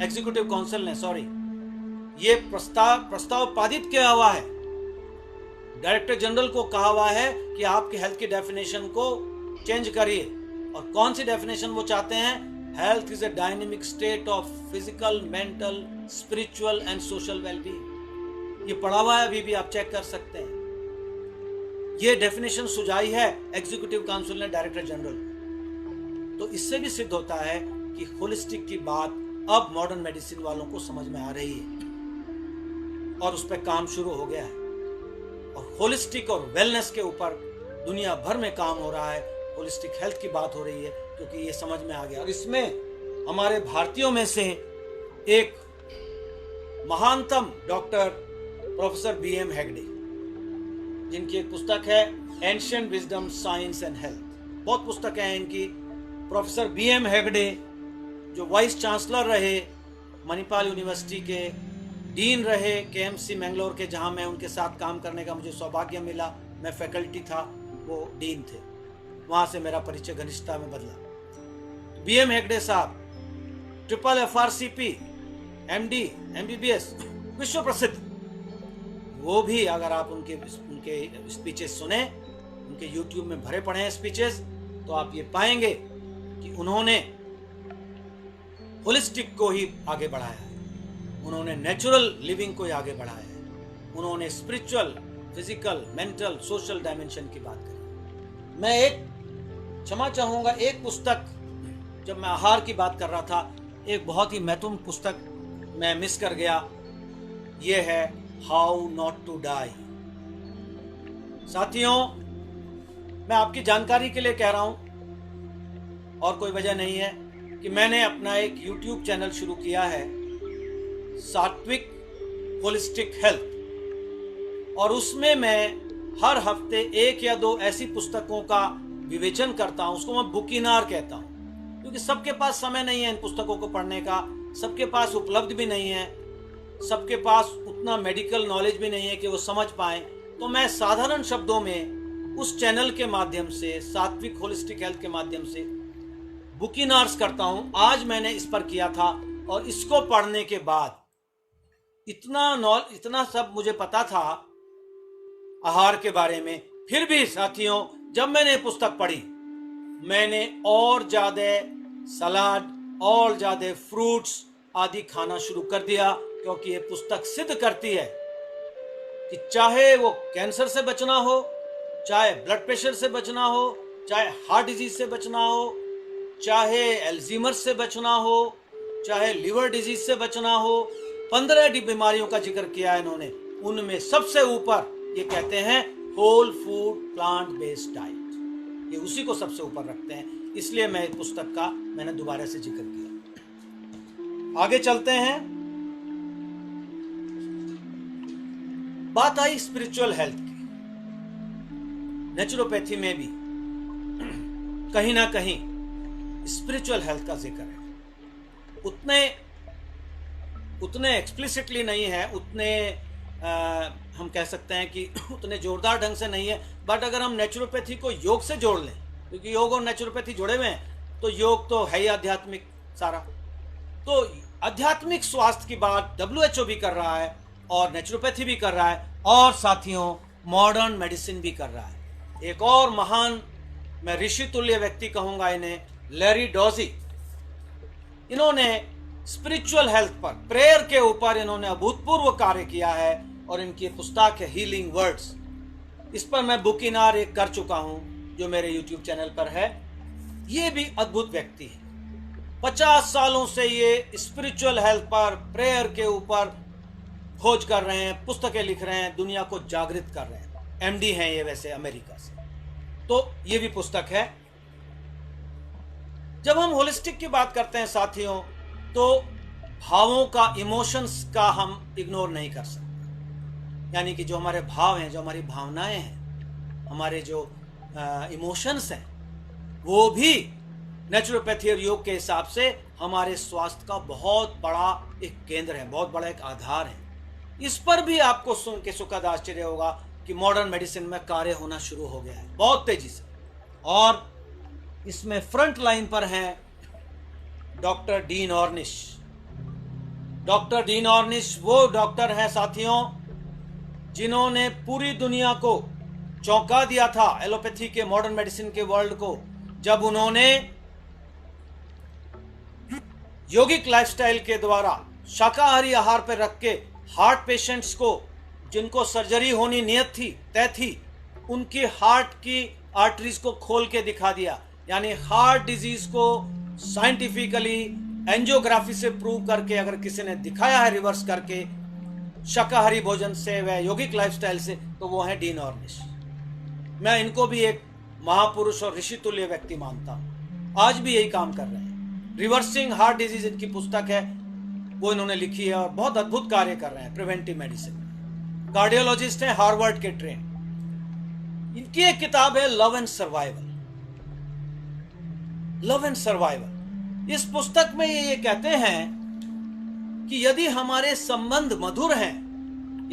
एग्जीक्यूटिव काउंसिल ने ये प्रस्ताव पारित किया हुआ है। डायरेक्टर जनरल को कहा हुआ है कि आपकी हेल्थ की डेफिनेशन को चेंज करिए। और कौन सी डेफिनेशन वो चाहते हैं? Health is a dynamic state of physical, mental, spiritual and social wellbeing. ये पढ़ा हुआ है, अभी भी आप चेक कर सकते हैं। ये डेफिनेशन सुझाई है एग्जीक्यूटिव काउंसिल ने डायरेक्टर जनरल। तो इससे भी सिद्ध होता है कि होलिस्टिक की बात अब मॉडर्न मेडिसिन वालों को समझ में आ रही है और उस पर काम शुरू हो गया है। और होलिस्टिक और वेलनेस के ऊपर दुनिया भर में काम हो रहा है। होलिस्टिक हेल्थ की बात हो रही है क्योंकि ये समझ में आ गया। और इसमें हमारे भारतीयों में से एक महानतम डॉक्टर प्रोफेसर BM हेगड़े, जिनकी एक पुस्तक है ancient wisdom, science and health. बहुत पुस्तकें हैं इनकी। प्रोफेसर BM हेगड़े जो वाइस चांसलर रहे, मणिपाल यूनिवर्सिटी के डीन रहे, KMC मैंगलोर के, जहां मैं उनके साथ काम करने का मुझे सौभाग्य मिला। मैं फैकल्टी था, वो डीन थे। वहां से मेरा परिचय घनिष्ठता में बदला। BM हेगड़े साहब FRCP, MD, MBBS, विश्व प्रसिद्ध। वो भी अगर आप उनके स्पीचेस सुने, उनके YouTube में भरे पड़े हैं स्पीचेस, तो आप ये पाएंगे कि उन्होंने होलिस्टिक को ही आगे बढ़ाया है, उन्होंने नेचुरल लिविंग को ही आगे बढ़ाया है, उन्होंने spiritual, physical, mental, social dimension की बात करी। मैं एक क्षमा चाहूंगा, एक पुस्तक, जब मैं आहार की बात कर रहा था, एक बहुत ही महत्वपूर्ण पुस्तक मैं मिस कर गया। ये है हाउ नॉट टू डाई। साथियों, मैं आपकी जानकारी के लिए कह रहा हूं और कोई वजह नहीं है कि मैंने अपना एक YouTube चैनल शुरू किया है, सात्विक होलिस्टिक हेल्थ। और उसमें मैं हर हफ्ते 1 या 2 ऐसी पुस्तकों का विवेचन करता हूं। उसको मैं बुकिनार कहता हूं, क्योंकि सबके पास समय नहीं है इन पुस्तकों को पढ़ने का, सबके पास उपलब्ध भी नहीं है, सबके पास उतना मेडिकल नॉलेज भी नहीं है कि वो समझ पाएं। तो मैं साधारण शब्दों में उस चैनल के माध्यम से, सात्विक होलिस्टिक हेल्थ के माध्यम से बुकिनार्स करता हूं। आज मैंने इस पर किया था और इसको पढ़ने के बाद इतना सब मुझे पता था आहार के बारे में। फिर भी साथियों, जब मैंने पुस्तक पढ़ी, मैंने और ज्यादा सलाद और ज्यादा फ्रूट्स आदि खाना शुरू कर दिया, क्योंकि ये पुस्तक सिद्ध करती है कि चाहे वो कैंसर से बचना हो, चाहे ब्लड प्रेशर से बचना हो, चाहे हार्ट डिजीज से बचना हो, चाहे एल्जीमर से बचना हो, चाहे लिवर डिजीज से बचना हो, 15 बीमारियों का जिक्र किया है इन्होंने। उनमें सबसे ऊपर ये कहते हैं whole food plant based diet, ये उसी को सबसे ऊपर रखते हैं। इसलिए मैं इस पुस्तक का मैंने दोबारा से जिक्र किया। आगे चलते हैं। बात आई स्पिरिचुअल हेल्थ की। नेचुरोपैथी में भी कहीं ना कहीं स्पिरिचुअल हेल्थ का जिक्र है। उतने एक्सप्लिसिटली नहीं है, उतने हम कह सकते हैं कि उतने जोरदार ढंग से नहीं है, बट अगर हम नेचुरोपैथी को योग से जोड़ लें, क्योंकि योग और नेचुरोपैथी जुड़े हुए हैं, तो योग तो है ही आध्यात्मिक सारा। तो आध्यात्मिक स्वास्थ्य की बात WHO भी कर रहा है और नेचुरोपैथी भी कर रहा है, और साथियों मॉडर्न मेडिसिन भी कर रहा है। एक और महान, मैं ऋषि तुल्य व्यक्ति कहूंगा इन्हें, लैरी डॉजी। इन्होंने स्पिरिचुअल हेल्थ पर, प्रेयर के ऊपर इन्होंने अभूतपूर्व कार्य किया है, और इनकी पुस्तक है हीलिंग वर्ड्स। इस पर मैं बुकिनार एक कर चुका हूं, जो मेरे YouTube चैनल पर है। ये भी अद्भुत व्यक्ति है। 50 सालों से ये स्पिरिचुअल हेल्थ पर, प्रेयर के ऊपर खोज कर रहे हैं, पुस्तकें लिख रहे हैं, दुनिया को जागृत कर रहे हैं। MD हैं ये वैसे अमेरिका से, तो ये भी पुस्तक है। जब हम होलिस्टिक की बात करते हैं साथियों, तो भावों का, इमोशंस का हम इग्नोर नहीं कर सकते। यानी कि जो हमारे भाव हैं, जो हमारी भावनाएं हैं, हमारे जो इमोशंस हैं, वो भी नेचुरोपैथी और योग के हिसाब से हमारे स्वास्थ्य का बहुत बड़ा एक केंद्र है, बहुत बड़ा एक आधार है। इस पर भी आपको सुन के सुखद आश्चर्य होगा कि मॉडर्न मेडिसिन में कार्य होना शुरू हो गया है बहुत तेजी से, और इसमें फ्रंट लाइन पर हैं डॉक्टर डीन ऑर्निश। डॉक्टर डीन ऑर्निश वो डॉक्टर हैं साथियों जिन्होंने पूरी दुनिया को चौंका दिया था, एलोपैथी के, मॉडर्न मेडिसिन के वर्ल्ड को, जब उन्होंने योगिक लाइफस्टाइल के द्वारा शाकाहारी आहार पर रख के हार्ट पेशेंट्स को, जिनको सर्जरी होनी नियत थी, तय थी, उनकी हार्ट की आर्टरीज को खोल के दिखा दिया। यानी हार्ट डिजीज को साइंटिफिकली एंजियोग्राफी से प्रूव करके अगर किसी ने दिखाया है रिवर्स करके शाकाहारी भोजन से व यौगिक लाइफस्टाइल से, तो वो है डीन ऑर्निश। मैं इनको भी एक महापुरुष और ऋषि तुल्य व्यक्ति मानता हूँ। आज भी यही काम कर रहे हैं। रिवर्सिंग हार्ट डिजीज इनकी पुस्तक है, वो इन्होंने लिखी है, और बहुत अद्भुत कार्य कर रहे हैं प्रिवेंटिव मेडिसिन। कार्डियोलॉजिस्ट हैं, हार्वर्ड के ट्रेन। इनकी एक किताब है love and survival. Love and survival, इस पुस्तक में ये कहते हैं कि यदि हमारे संबंध मधुर हैं,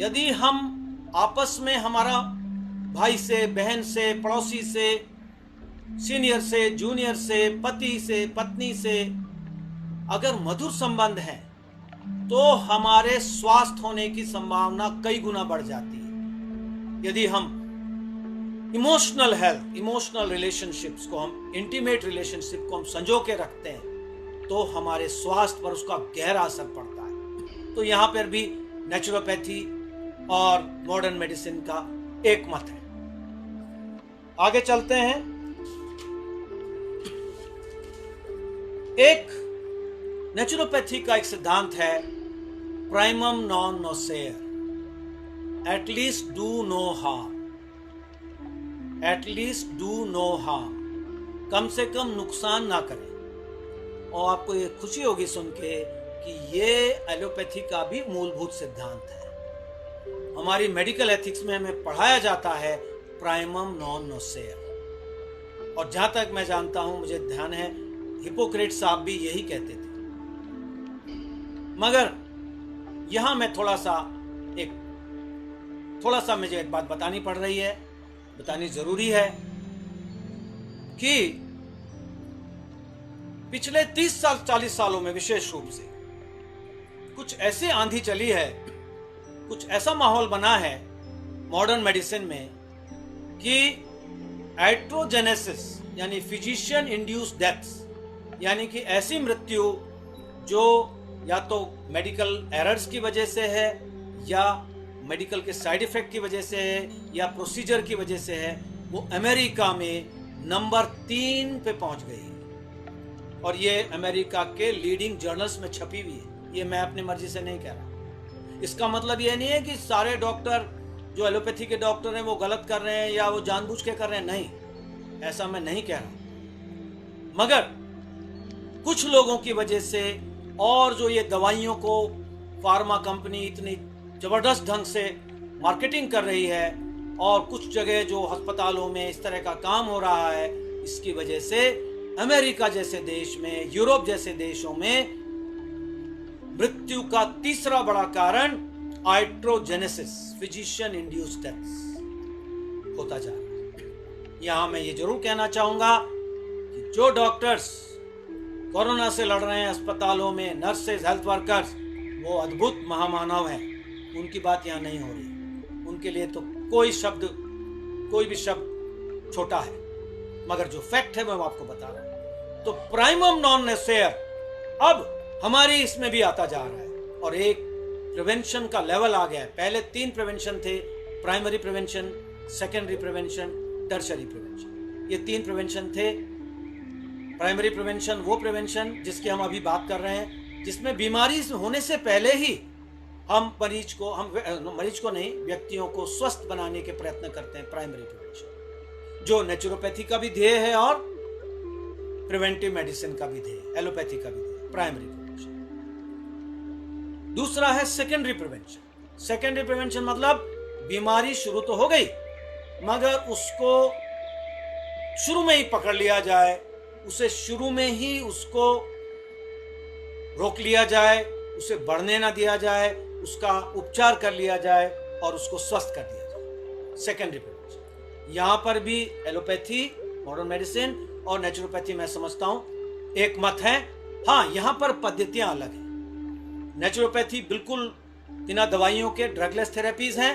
यदि हम आपस में, हमारा भाई से, बहन से, पड़ोसी से, सीनियर से, जूनियर से, पति से, पत्नी से अगर मधुर संबंध है, तो हमारे स्वस्थ होने की संभावना कई गुना बढ़ जाती है। यदि हम इमोशनल हेल्थ, इमोशनल रिलेशनशिप्स को, हम इंटीमेट रिलेशनशिप को हम संजो के रखते हैं, तो हमारे स्वास्थ्य पर उसका गहरा असर पड़ता है। तो यहां पर भी नेचुरोपैथी और मॉडर्न मेडिसिन का एक मत है। आगे चलते हैं। एक नेचुरोपैथी का एक सिद्धांत है, प्राइमम नॉन नोसेयर, at least do no harm. At least do no harm, कम से कम नुकसान ना करें। और आपको ये खुशी होगी सुन के कि ये एलोपैथी का भी मूलभूत सिद्धांत है। हमारी मेडिकल एथिक्स में हमें पढ़ाया जाता है प्राइमम नॉन नोसेयर। और जहां तक मैं जानता हूं, मुझे ध्यान है, हिपोक्रेट साहब भी यही कहते थे। मगर यहां मैं थोड़ा सा मुझे एक बात बतानी पड़ रही है, बतानी जरूरी है कि पिछले 30 साल 40 सालों में विशेष रूप से कुछ ऐसी आंधी चली है, कुछ ऐसा माहौल बना है मॉडर्न मेडिसिन में कि एट्रोजेनेसिस यानी फिजिशियन इंड्यूस्ड डेथ्स, यानी कि ऐसी मृत्यु जो या तो मेडिकल एरर्स की वजह से है, या मेडिकल के साइड इफेक्ट की वजह से है, या प्रोसीजर की वजह से है, वो अमेरिका में नंबर 3 पे पहुंच गई है। और ये अमेरिका के लीडिंग जर्नल्स में छपी हुई है। ये मैं अपनी मर्जी से नहीं कह रहा। इसका मतलब ये नहीं है कि सारे डॉक्टर जो एलोपैथी के डॉक्टर हैं वो गलत कर रहे हैं या वो जानबूझ के कर रहे हैं, नहीं, ऐसा मैं नहीं कह रहा। मगर कुछ लोगों की वजह से, और जो ये दवाइयों को फार्मा कंपनी इतनी जबरदस्त ढंग से मार्केटिंग कर रही है, और कुछ जगह जो अस्पतालों में इस तरह का काम हो रहा है, इसकी वजह से अमेरिका जैसे देश में, यूरोप जैसे देशों में मृत्यु का तीसरा बड़ा कारण आइट्रोजेनेसिस, फिजिशियन इंड्यूस्ड डेथ्स होता जा रहा है। यहां मैं ये जरूर कहना चाहूंगा कि जो डॉक्टर्स कोरोना से लड़ रहे हैं अस्पतालों में, नर्सेज, हेल्थ वर्कर्स, वो अद्भुत महामानव हैं, उनकी बात यहाँ नहीं हो रही। उनके लिए तो कोई भी शब्द छोटा है, मगर जो फैक्ट है मैं आपको बता रहा हूं। तो प्राइमम नॉन नेसेयर अब हमारी इसमें भी आता जा रहा है और एक प्रिवेंशन का लेवल आ गया है। पहले 3 प्रिवेंशन थे, primary prevention, secondary prevention, tertiary prevention. ये 3 प्रिवेंशन थे। प्राइमरी प्रिवेंशन वो प्रिवेंशन जिसकी हम अभी बात कर रहे हैं, जिसमें बीमारी होने से पहले ही हम मरीज को नहीं, व्यक्तियों को स्वस्थ बनाने के प्रयत्न करते हैं। प्राइमरी प्रिवेंशन जो नेचुरोपैथी का भी ध्येय है और प्रिवेंटिव मेडिसिन का भी ध्येय, एलोपैथी का भी ध्येय, प्राइमरी प्रिवेंशन। दूसरा है सेकेंडरी प्रिवेंशन। सेकेंडरी प्रिवेंशन मतलब बीमारी शुरू तो हो गई, मगर उसको शुरू में ही पकड़ लिया जाए, उसे शुरू में ही उसको रोक लिया जाए, उसे बढ़ने ना दिया जाए, उसका उपचार कर लिया जाए और उसको स्वस्थ कर दिया जाए। Secondary prevention. यहां पर भी एलोपैथी, मॉडर्न मेडिसिन और नेचुरोपैथी मैं समझता हूं एक मत है। हाँ, यहां पर पद्धतियां अलग हैं। नेचुरोपैथी बिल्कुल बिना दवाइयों के ड्रगलेस थेरेपीज हैं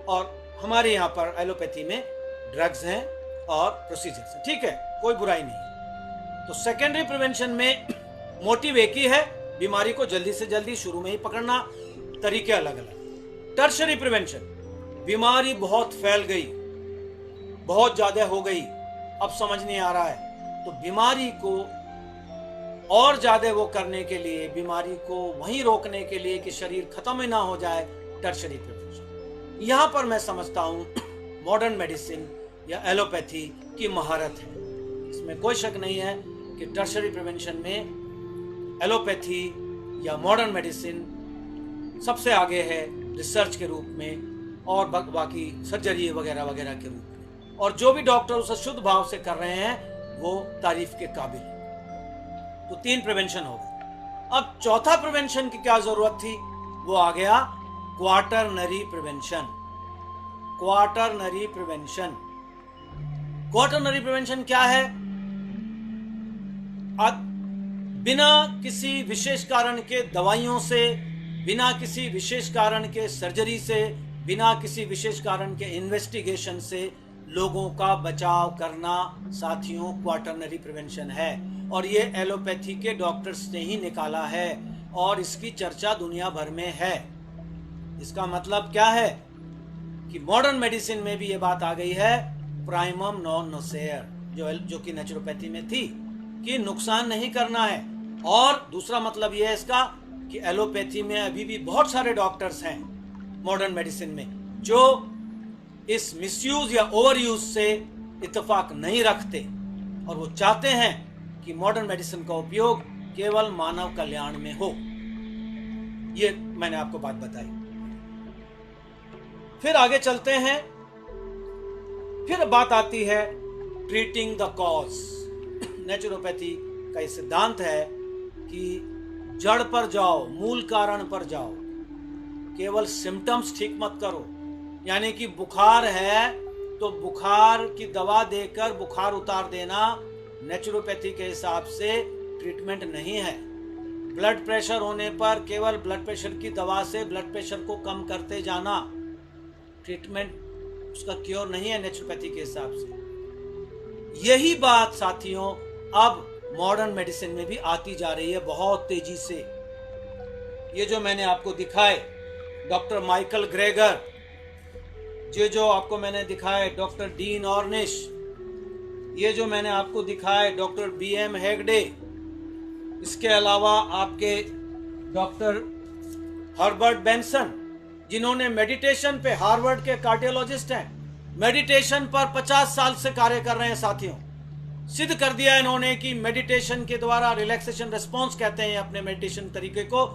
और हमारे यहाँ पर एलोपैथी में ड्रग्स हैं और प्रोसीजर्स हैं। ठीक है, कोई बुराई नहीं है। तो सेकेंडरी प्रिवेंशन में मोटिव एक ही है, बीमारी को जल्दी से जल्दी शुरू में ही पकड़ना, तरीके अलग अलग। टर्शरी प्रिवेंशन, बीमारी बहुत फैल गई, बहुत ज्यादा हो गई, अब समझ नहीं आ रहा है, तो बीमारी को और ज्यादा वो करने के लिए, बीमारी को वहीं रोकने के लिए कि शरीर खत्म ही ना हो जाए, टर्शरी प्रिवेंशन। यहां पर मैं समझता हूं मॉडर्न मेडिसिन या एलोपैथी की महारत है। इसमें कोई शक नहीं है कि टर्शरी प्रिवेंशन में एलोपैथी या मॉडर्न मेडिसिन सबसे आगे है रिसर्च के रूप में और बाकी सर्जरी वगैरह वगैरह के रूप में, और जो भी डॉक्टर उसे शुद्ध भाव से कर रहे हैं वो तारीफ के काबिल है। तो 3 प्रिवेंशन हो गए। अब चौथा प्रिवेंशन की क्या जरूरत थी, वो आ गया quaternary prevention. Quaternary prevention, quaternary prevention क्या है? बिना किसी विशेष कारण के दवाइयों से, बिना किसी विशेष कारण के सर्जरी से, बिना किसी विशेष कारण के इन्वेस्टिगेशन से लोगों का बचाव करना साथियों क्वाटरनरी प्रिवेंशन है। और ये एलोपैथी के डॉक्टर्स ने ही निकाला है और इसकी चर्चा दुनिया भर में है। इसका मतलब क्या है कि मॉडर्न मेडिसिन में भी ये बात आ गई है, प्राइमम नॉन नोसेयर, जो कि नेचुरोपैथी में थी, कि नुकसान नहीं करना है। और दूसरा मतलब यह है इसका कि एलोपैथी में अभी भी बहुत सारे डॉक्टर्स हैं मॉडर्न मेडिसिन में जो इस मिसयूज या ओवर यूज से इत्तेफाक नहीं रखते और वो चाहते हैं कि मॉडर्न मेडिसिन का उपयोग केवल मानव कल्याण में हो। ये मैंने आपको बात बताई। फिर आगे चलते हैं। फिर बात आती है ट्रीटिंग द कॉज। नेचुरोपैथी का ये सिद्धांत है कि जड़ पर जाओ, मूल कारण पर जाओ, केवल सिम्टम्स ठीक मत करो। यानी कि बुखार है तो बुखार की दवा देकर बुखार उतार देना नेचुरोपैथी के हिसाब से ट्रीटमेंट नहीं है। ब्लड प्रेशर होने पर केवल ब्लड प्रेशर की दवा से ब्लड प्रेशर को कम करते जाना ट्रीटमेंट, उसका क्योर नहीं है नेचुरोपैथी के हिसाब से। यही बात साथियों अब मॉडर्न मेडिसिन में भी आती जा रही है बहुत तेजी से। ये जो मैंने आपको दिखाए डॉक्टर माइकल ग्रेगर, ये जो आपको मैंने दिखाए डॉक्टर डीन ऑर्निश, ये जो मैंने आपको दिखाए डॉक्टर BM हेगडे, इसके अलावा आपके डॉक्टर हर्बर्ट बेंसन, जिन्होंने मेडिटेशन पे, हार्वर्ड के कार्डियोलॉजिस्ट हैं, मेडिटेशन पर 50 साल से कार्य कर रहे हैं साथियों। सिद्ध कर दिया इन्होंने कि मेडिटेशन के द्वारा, रिलैक्सेशन रिस्पॉन्स कहते हैं अपने मेडिटेशन तरीके को,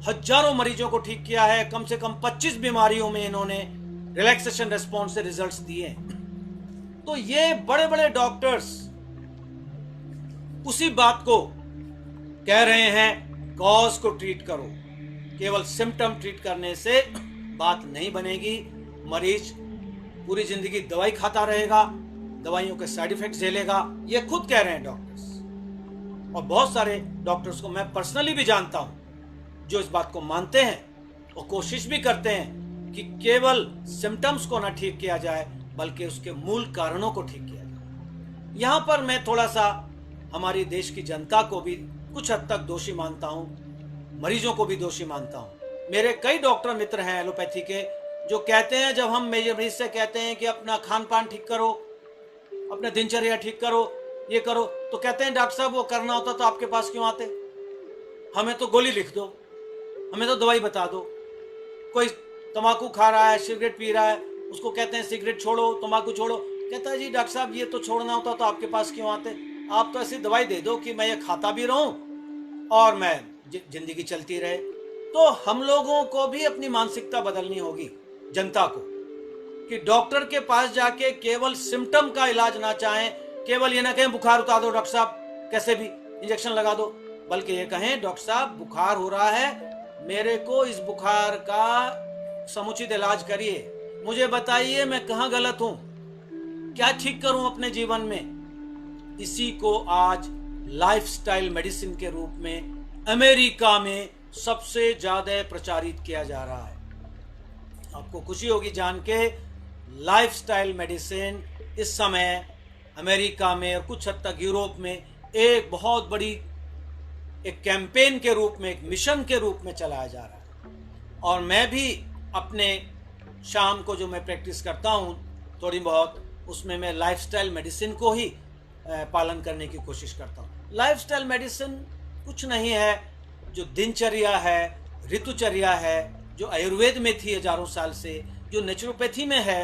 हजारों मरीजों को ठीक किया है। कम से कम 25 बीमारियों में इन्होंने रिलैक्सेशन रेस्पॉन्स से रिजल्ट्स दिए हैं। तो ये बड़े बड़े डॉक्टर्स उसी बात को कह रहे हैं, कॉज को ट्रीट करो, केवल सिम्टम ट्रीट करने से बात नहीं बनेगी। मरीज पूरी जिंदगी दवाई खाता रहेगा, दवाइयों के साइड इफेक्ट्स झेलेगा। ये खुद कह रहे हैं डॉक्टर्स, और बहुत सारे डॉक्टर्स को मैं पर्सनली भी जानता हूं जो इस बात को मानते हैं और कोशिश भी करते हैं कि केवल सिम्टम्स को ना ठीक किया जाए बल्कि उसके मूल कारणों को ठीक किया जाए। यहां पर मैं थोड़ा सा हमारी देश की जनता को भी कुछ हद तक दोषी मानता हूं, मरीजों को भी दोषी मानता हूं। मेरे कई डॉक्टर मित्र हैं एलोपैथी के जो कहते हैं, जब हम मरीज से कहते हैं कि अपना खान पान ठीक करो, अपना दिनचर्या ठीक करो, ये करो, तो कहते हैं डॉक्टर साहब वो करना होता तो आपके पास क्यों आते, हमें तो गोली लिख दो, हमें तो दवाई बता दो। कोई तंबाकू खा रहा है, सिगरेट पी रहा है, उसको कहते हैं सिगरेट छोड़ो, तंबाकू छोड़ो, कहता है जी डॉक्टर साहब ये तो छोड़ना होता तो आपके पास क्यों आते, आप तो ऐसी दवाई दे दो कि मैं ये खाता भी रहूं और मैं जिंदगी चलती रहे। तो हम लोगों को भी अपनी मानसिकता बदलनी होगी, जनता को, कि डॉक्टर के पास जाके केवल सिम्टम का इलाज ना चाहें, केवल ये ना कहें बुखार उतार दो डॉक्टर साहब, कैसे भी इंजेक्शन लगा दो, बल्कि ये कहें डॉक्टर साहब बुखार हो रहा है, मेरे को इस बुखार का समुचित इलाज करिए, मुझे बताइए मैं कहाँ गलत हूं, क्या ठीक करूं अपने जीवन में। इसी को आज लाइफस्टाइल मेडिसिन के रूप में अमेरिका में सबसे ज्यादा प्रचारित किया जा रहा है। आपको खुशी होगी जान के, लाइफस्टाइल मेडिसिन इस समय अमेरिका में और कुछ हद तक यूरोप में एक बहुत बड़ी एक कैंपेन के रूप में, एक मिशन के रूप में चलाया जा रहा है। और मैं भी अपने शाम को जो मैं प्रैक्टिस करता हूँ थोड़ी बहुत, उसमें मैं लाइफस्टाइल मेडिसिन को ही पालन करने की कोशिश करता हूँ। लाइफस्टाइल मेडिसिन कुछ नहीं है, जो दिनचर्या है, ऋतुचर्या है, जो आयुर्वेद में थी हजारों साल से, जो नेचुरोपैथी में है,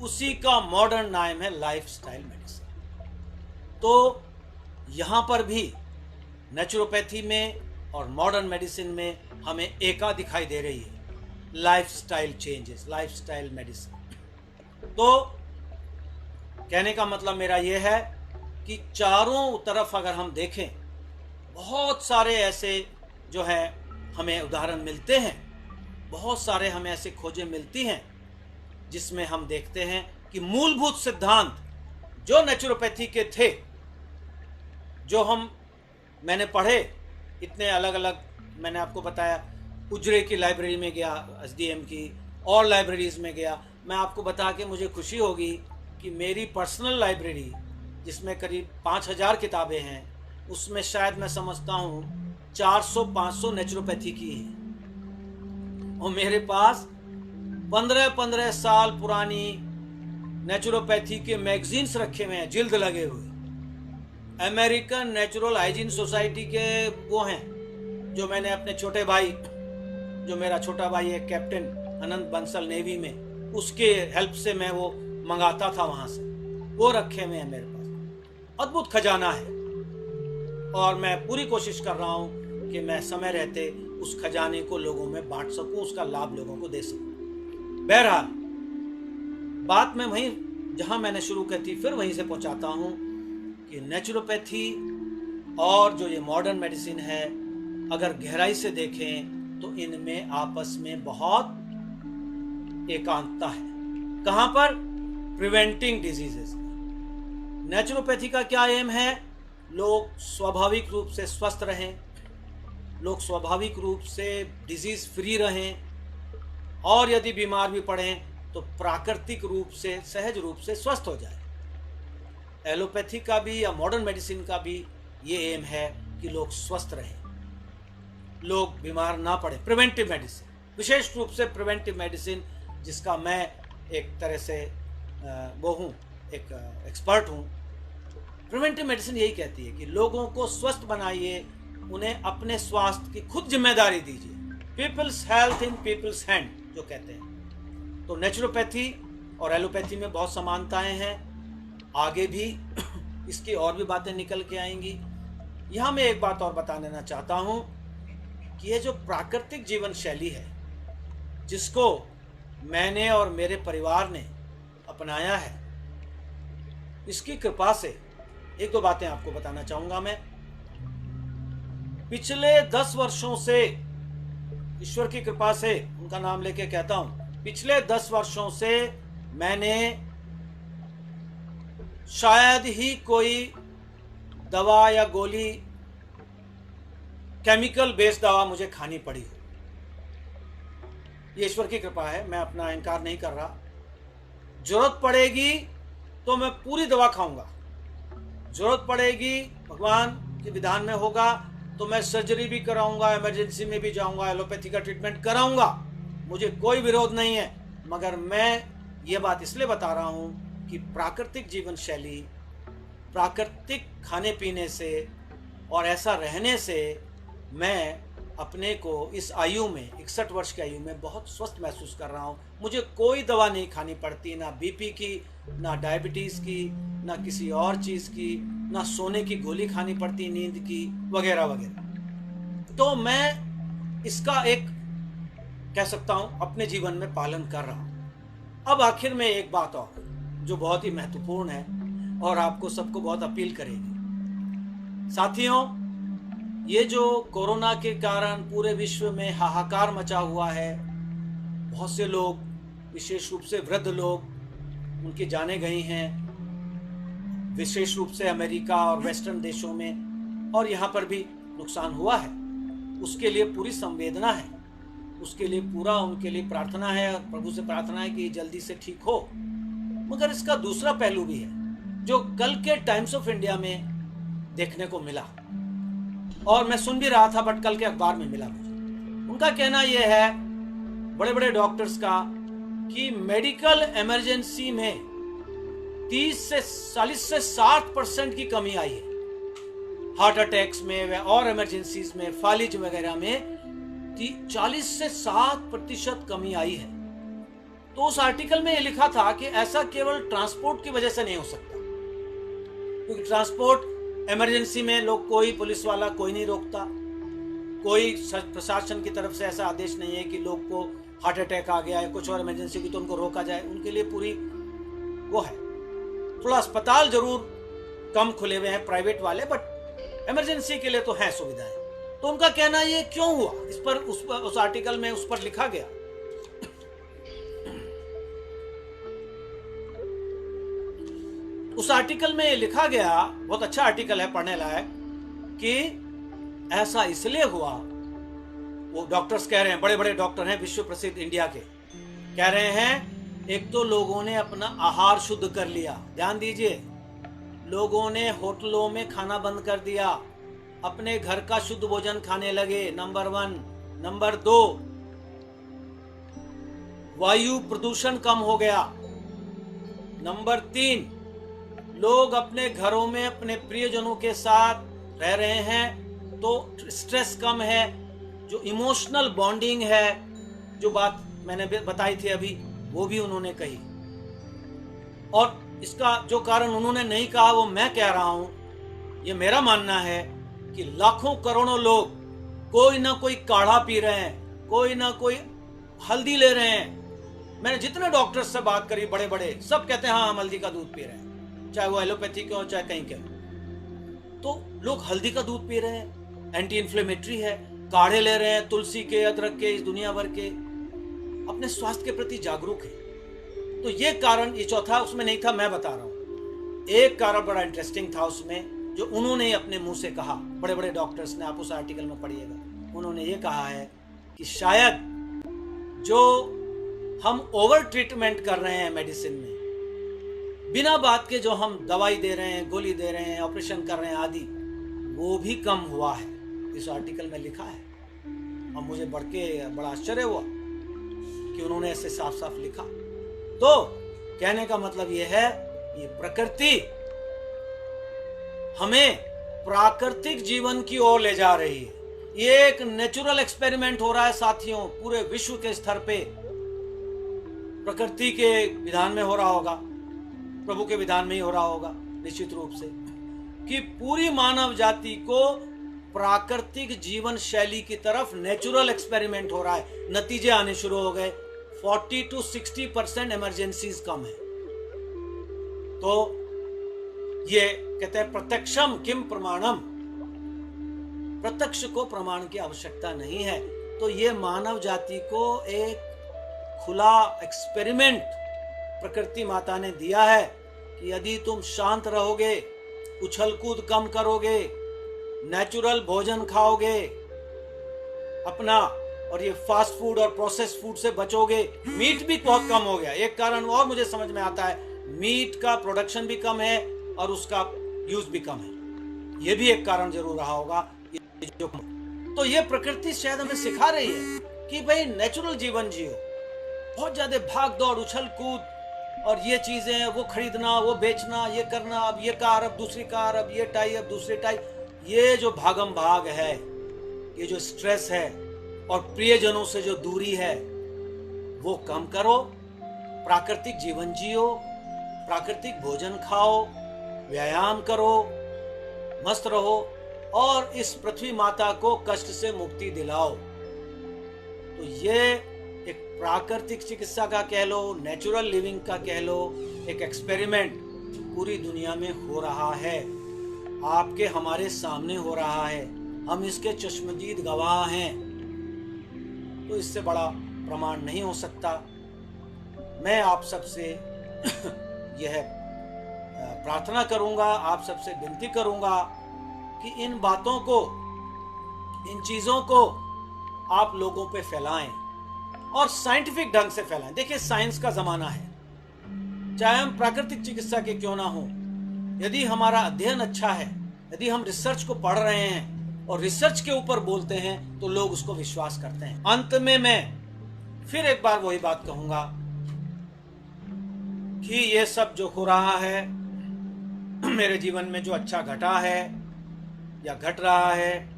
उसी का मॉडर्न नाम है लाइफस्टाइल मेडिसिन। तो यहाँ पर भी नेचुरोपैथी में और मॉडर्न मेडिसिन में हमें एका दिखाई दे रही है, लाइफस्टाइल चेंजेस, लाइफस्टाइल मेडिसिन। तो कहने का मतलब मेरा यह है कि चारों तरफ अगर हम देखें, बहुत सारे ऐसे जो है हमें उदाहरण मिलते हैं, बहुत सारे हमें ऐसे खोजें मिलती हैं जिसमें हम देखते हैं कि मूलभूत सिद्धांत जो नेचुरोपैथी के थे, जो मैंने पढ़े, इतने अलग अलग, मैंने आपको बताया उजरे की लाइब्रेरी में गया, एसडीएम की और लाइब्रेरीज में गया। मैं आपको बता के मुझे खुशी होगी कि मेरी पर्सनल लाइब्रेरी जिसमें करीब 5000 किताबें हैं, उसमें शायद मैं समझता हूँ 400-500 नेचुरोपैथी की हैं, और मेरे पास 15-15 साल पुरानी नेचुरोपैथी के मैगजीन्स रखे हुए हैं, जिल्द लगे हुए। अमेरिकन नेचुरल हाइजीन सोसाइटी के वो हैं, जो मैंने अपने छोटे भाई, जो मेरा छोटा भाई है कैप्टन अनंत बंसल नेवी में, उसके हेल्प से मैं वो मंगाता था वहाँ से, वो रखे हुए हैं मेरे पास। अद्भुत खजाना है, और मैं पूरी कोशिश कर रहा हूँ कि मैं समय रहते उस खजाने को लोगों में बांट सकूँ, उसका लाभ लोगों को दे सकूँ। बहरहाल बात मैं वहीं जहाँ मैंने शुरू की थी फिर वहीं से पहुँचाता हूँ कि नेचुरोपैथी और जो ये मॉडर्न मेडिसिन है, अगर गहराई से देखें तो इनमें आपस में बहुत एकांतता है। कहाँ पर? Preventing diseases. नेचुरोपैथी का क्या एम है? लोग स्वाभाविक रूप से स्वस्थ रहें, लोग स्वाभाविक रूप से डिजीज फ्री रहें, और यदि बीमार भी पड़ें तो प्राकृतिक रूप से, सहज रूप से स्वस्थ हो जाए। एलोपैथी का भी या मॉडर्न मेडिसिन का भी ये एम है कि लोग स्वस्थ रहें, लोग बीमार ना पड़ें। प्रिवेंटिव मेडिसिन, विशेष रूप से प्रिवेंटिव मेडिसिन, जिसका मैं एक तरह से वो हूँ, एक एक्सपर्ट हूँ। प्रिवेंटिव मेडिसिन यही कहती है कि लोगों को स्वस्थ बनाइए, उन्हें अपने स्वास्थ्य की खुद जिम्मेदारी दीजिए। People's health in people's hand जो कहते हैं। तो नेचुरोपैथी और एलोपैथी में बहुत समानताएं हैं, आगे भी इसकी और भी बातें निकल के आएंगी। यहाँ मैं एक बात और बता देना चाहता हूँ कि ये जो प्राकृतिक जीवन शैली है, जिसको मैंने और मेरे परिवार ने अपनाया है, इसकी कृपा से एक दो बातें आपको बताना चाहूंगा मैं। पिछले 10 वर्षों से, ईश्वर की कृपा से उनका नाम लेके कहता हूं, पिछले 10 वर्षों से मैंने शायद ही कोई दवा या गोली, केमिकल बेस्ड दवा मुझे खानी पड़ी हो। ये ईश्वर की कृपा है, मैं अपना इनकार नहीं कर रहा। जरूरत पड़ेगी तो मैं पूरी दवा खाऊंगा, जरूरत पड़ेगी, भगवान के विधान में होगा तो मैं सर्जरी भी कराऊंगा, इमरजेंसी में भी जाऊंगा, एलोपैथी का ट्रीटमेंट कराऊंगा, मुझे कोई विरोध नहीं है। मगर मैं ये बात इसलिए बता रहा हूं कि प्राकृतिक जीवन शैली, प्राकृतिक खाने पीने से और ऐसा रहने से मैं अपने को इस आयु में, 61 वर्ष की आयु में बहुत स्वस्थ महसूस कर रहा हूँ। मुझे कोई दवा नहीं खानी पड़ती, ना बीपी की, ना डायबिटीज़ की, ना किसी और चीज़ की, ना सोने की गोली खानी पड़ती, नींद की, वगैरह वगैरह। तो मैं इसका एक कह सकता हूँ अपने जीवन में पालन कर रहा हूँ। अब आखिर में एक बात और जो बहुत ही महत्वपूर्ण है और आपको सबको बहुत अपील करेगी। साथियों, ये जो कोरोना के कारण पूरे विश्व में हाहाकार मचा हुआ है, बहुत से लोग, विशेष रूप से वृद्ध लोग, उनके जाने गए हैं, विशेष रूप से अमेरिका और वेस्टर्न देशों में, और यहाँ पर भी नुकसान हुआ है। उसके लिए पूरी संवेदना है, उसके लिए पूरा उनके लिए प्रार्थना है, प्रभु से प्रार्थना है कि जल्दी से ठीक हो। मगर इसका दूसरा पहलू भी है जो कल के टाइम्स ऑफ इंडिया में देखने को मिला, और मैं सुन भी रहा था, बट कल के अखबार में मिला मुझे। उनका कहना यह है, बड़े बड़े डॉक्टर्स का, कि मेडिकल इमरजेंसी में 30 से 60% की कमी आई है। हार्ट अटैक्स में और इमरजेंसीज में, फालिज वगैरह में 40 से 60% कमी आई है। तो उस आर्टिकल में ये लिखा था कि ऐसा केवल ट्रांसपोर्ट की वजह से नहीं हो सकता, क्योंकि ट्रांसपोर्ट इमरजेंसी में लोग, कोई पुलिस वाला कोई नहीं रोकता, कोई प्रशासन की तरफ से ऐसा आदेश नहीं है कि लोग को हार्ट अटैक आ गया है, कुछ और इमरजेंसी की, तो उनको रोका जाए। उनके लिए पूरी वो है। थोड़ा अस्पताल जरूर कम खुले हुए हैं प्राइवेट वाले, बट इमरजेंसी के लिए तो है सुविधाएं। तो उनका कहना ये क्यों हुआ, इस पर उस आर्टिकल में उस पर लिखा गया। उस आर्टिकल में लिखा गया, बहुत अच्छा आर्टिकल है, पढ़ने लायक, कि ऐसा इसलिए हुआ। वो डॉक्टर्स कह रहे हैं, बड़े बड़े डॉक्टर हैं विश्व प्रसिद्ध इंडिया के, कह रहे हैं एक तो लोगों ने अपना आहार शुद्ध कर लिया। ध्यान दीजिए, लोगों ने होटलों में खाना बंद कर दिया, अपने घर का शुद्ध भोजन खाने लगे, नंबर 1। नंबर 2, वायु प्रदूषण कम हो गया। नंबर 3, लोग अपने घरों में अपने प्रियजनों के साथ रह रहे हैं तो स्ट्रेस कम है, जो इमोशनल बॉन्डिंग है, जो बात मैंने बताई थी अभी, वो भी उन्होंने कही। और इसका जो कारण उन्होंने नहीं कहा वो मैं कह रहा हूं। ये मेरा मानना है कि लाखों करोड़ों लोग कोई ना कोई काढ़ा पी रहे हैं, कोई ना कोई हल्दी ले रहे हैं। मैंने जितने डॉक्टर्स से बात करी, बड़े बड़े, सब कहते हैं हाँ हम हल्दी का दूध पी रहे हैं, चाहे वो एलोपैथी के हो चाहे कहीं के हो। तो लोग हल्दी का दूध पी रहे हैं, एंटी इन्फ्लेमेटरी है, काढ़े ले रहे हैं, तुलसी के, अदरक के, इस दुनिया भर के, अपने स्वास्थ्य के प्रति जागरूक है। तो ये कारण, ये चौथा उसमें नहीं था, मैं बता रहा हूं। एक कारण बड़ा इंटरेस्टिंग था उसमें, जो उन्होंने अपने मुंह से कहा, बड़े बड़े डॉक्टर्स ने, आप उस आर्टिकल में पढ़िएगा। उन्होंने ये कहा है कि शायद जो हम ओवर ट्रीटमेंट कर रहे हैं मेडिसिन में, बिना बात के जो हम दवाई दे रहे हैं, गोली दे रहे हैं, ऑपरेशन कर रहे हैं आदि, वो भी कम हुआ है, इस आर्टिकल में लिखा है। और मुझे बड़ा आश्चर्य हुआ कि उन्होंने ऐसे साफ साफ लिखा। तो कहने का मतलब ये है, ये प्रकृति हमें प्राकृतिक जीवन की ओर ले जा रही है। ये एक नेचुरल एक्सपेरिमेंट हो रहा है साथियों, पूरे विश्व के स्तर पे प्रकृति के विधान में हो रहा होगा, प्रभु के विधान में ही हो रहा होगा निश्चित रूप से, कि पूरी मानव जाति को प्राकृतिक जीवन शैली की तरफ नेचुरल एक्सपेरिमेंट हो रहा है। नतीजे आने शुरू हो गए, 40 to 60% इमरजेंसीज कम है। तो ये कहते हैं प्रत्यक्षम किम प्रमाणम, प्रत्यक्ष को प्रमाण की आवश्यकता नहीं है। तो ये मानव जाति को एक खुला एक्सपेरिमेंट प्रकृति माता ने दिया है कि यदि तुम शांत रहोगे, उछल कूद कम करोगे, नेचुरल भोजन खाओगे अपना, और ये फास्ट फूड और प्रोसेस फूड से बचोगे। मीट भी बहुत कम हो गया, एक कारण और मुझे समझ में आता है, मीट का प्रोडक्शन भी कम है और उसका यूज भी कम है। ये भी एक कारण जरूर रहा होगा। तो ये प्रकृति शायद हमें सिखा रही है कि भाई नेचुरल जीवन जियो। बहुत ज्यादा भाग दौड़, उछल कूद और ये चीजें, वो खरीदना, वो बेचना, ये करना, अब ये कार, अब दूसरी कार, अब ये टाई, अब दूसरी टाई, ये जो भागम भाग है, ये जो स्ट्रेस है और प्रियजनों से जो दूरी है, वो कम करो। प्राकृतिक जीवन जियो, प्राकृतिक भोजन खाओ, व्यायाम करो, मस्त रहो और इस पृथ्वी माता को कष्ट से मुक्ति दिलाओ। तो ये एक प्राकृतिक चिकित्सा का कह लो, नेचुरल लिविंग का कह लो, एक एक्सपेरिमेंट पूरी दुनिया में हो रहा है, आपके हमारे सामने हो रहा है, हम इसके चश्मदीद गवाह हैं। तो इससे बड़ा प्रमाण नहीं हो सकता। मैं आप सबसे यह प्रार्थना करूंगा, आप सबसे विनती करूंगा कि इन बातों को, इन चीजों को आप लोगों पे फैलाएं और साइंटिफिक ढंग से फैलाएं। देखिए साइंस का जमाना है, चाहे हम प्राकृतिक चिकित्सा के क्यों ना हो, यदि हमारा अध्ययन अच्छा है, यदि हम रिसर्च को पढ़ रहे हैं और रिसर्च के ऊपर बोलते हैं तो लोग उसको विश्वास करते हैं। अंत में मैं फिर एक बार वही बात कहूंगा कि ये सब जो हो रहा है मेरे जीवन में, जो अच्छा घटा है या घट रहा है,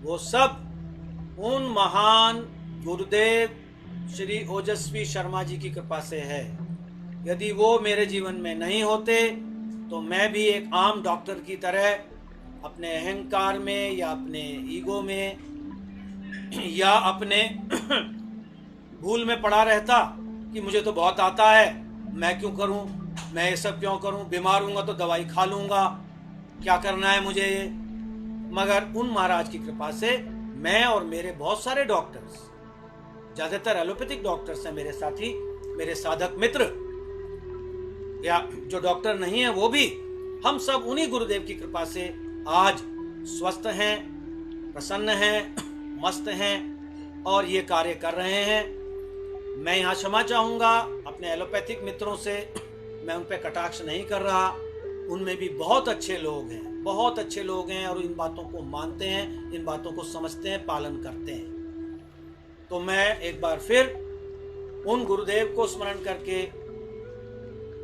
वो सब उन महान गुरुदेव श्री ओजस्वी शर्मा जी की कृपा से है। यदि वो मेरे जीवन में नहीं होते तो मैं भी एक आम डॉक्टर की तरह अपने अहंकार में या अपने ईगो में या अपने भूल में पड़ा रहता कि मुझे तो बहुत आता है, मैं क्यों करूं, मैं ये सब क्यों करूं, बीमार हूंगा तो दवाई खा लूंगा, क्या करना है मुझे ये। मगर उन महाराज की कृपा से मैं और मेरे बहुत सारे डॉक्टर्स, ज्यादातर एलोपैथिक डॉक्टर्स हैं मेरे साथी, मेरे साधक मित्र, या जो डॉक्टर नहीं है वो भी, हम सब उन्हीं गुरुदेव की कृपा से आज स्वस्थ हैं, प्रसन्न हैं, मस्त हैं और ये कार्य कर रहे हैं। मैं यहाँ क्षमा चाहूँगा अपने एलोपैथिक मित्रों से, मैं उन पर कटाक्ष नहीं कर रहा, उनमें भी बहुत अच्छे लोग हैं, बहुत अच्छे लोग हैं और इन बातों को मानते हैं, इन बातों को समझते हैं, पालन करते हैं। तो मैं एक बार फिर उन गुरुदेव को स्मरण करके,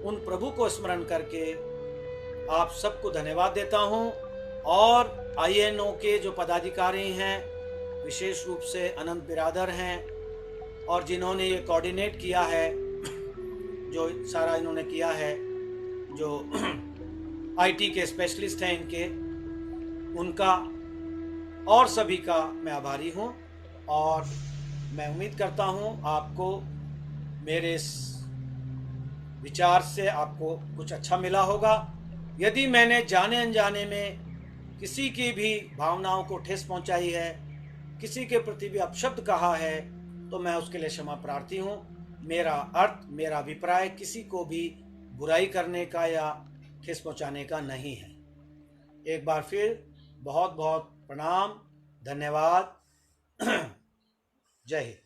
उन प्रभु को स्मरण करके आप सबको धन्यवाद देता हूँ। और INO के जो पदाधिकारी हैं, विशेष रूप से अनंत बिरादर हैं और जिन्होंने ये कोऑर्डिनेट किया है, जो सारा इन्होंने किया है, जो IT के स्पेशलिस्ट हैं इनके, उनका और सभी का मैं आभारी हूँ। और मैं उम्मीद करता हूँ आपको मेरे इस विचार से आपको कुछ अच्छा मिला होगा। यदि मैंने जाने अनजाने में किसी की भी भावनाओं को ठेस पहुंचाई है, किसी के प्रति भी अपशब्द कहा है, तो मैं उसके लिए क्षमा प्रार्थी हूँ। मेरा अर्थ, मेरा अभिप्राय किसी को भी बुराई करने का या ठेस पहुंचाने का नहीं है। एक बार फिर बहुत बहुत प्रणाम, धन्यवाद। जय हिंद।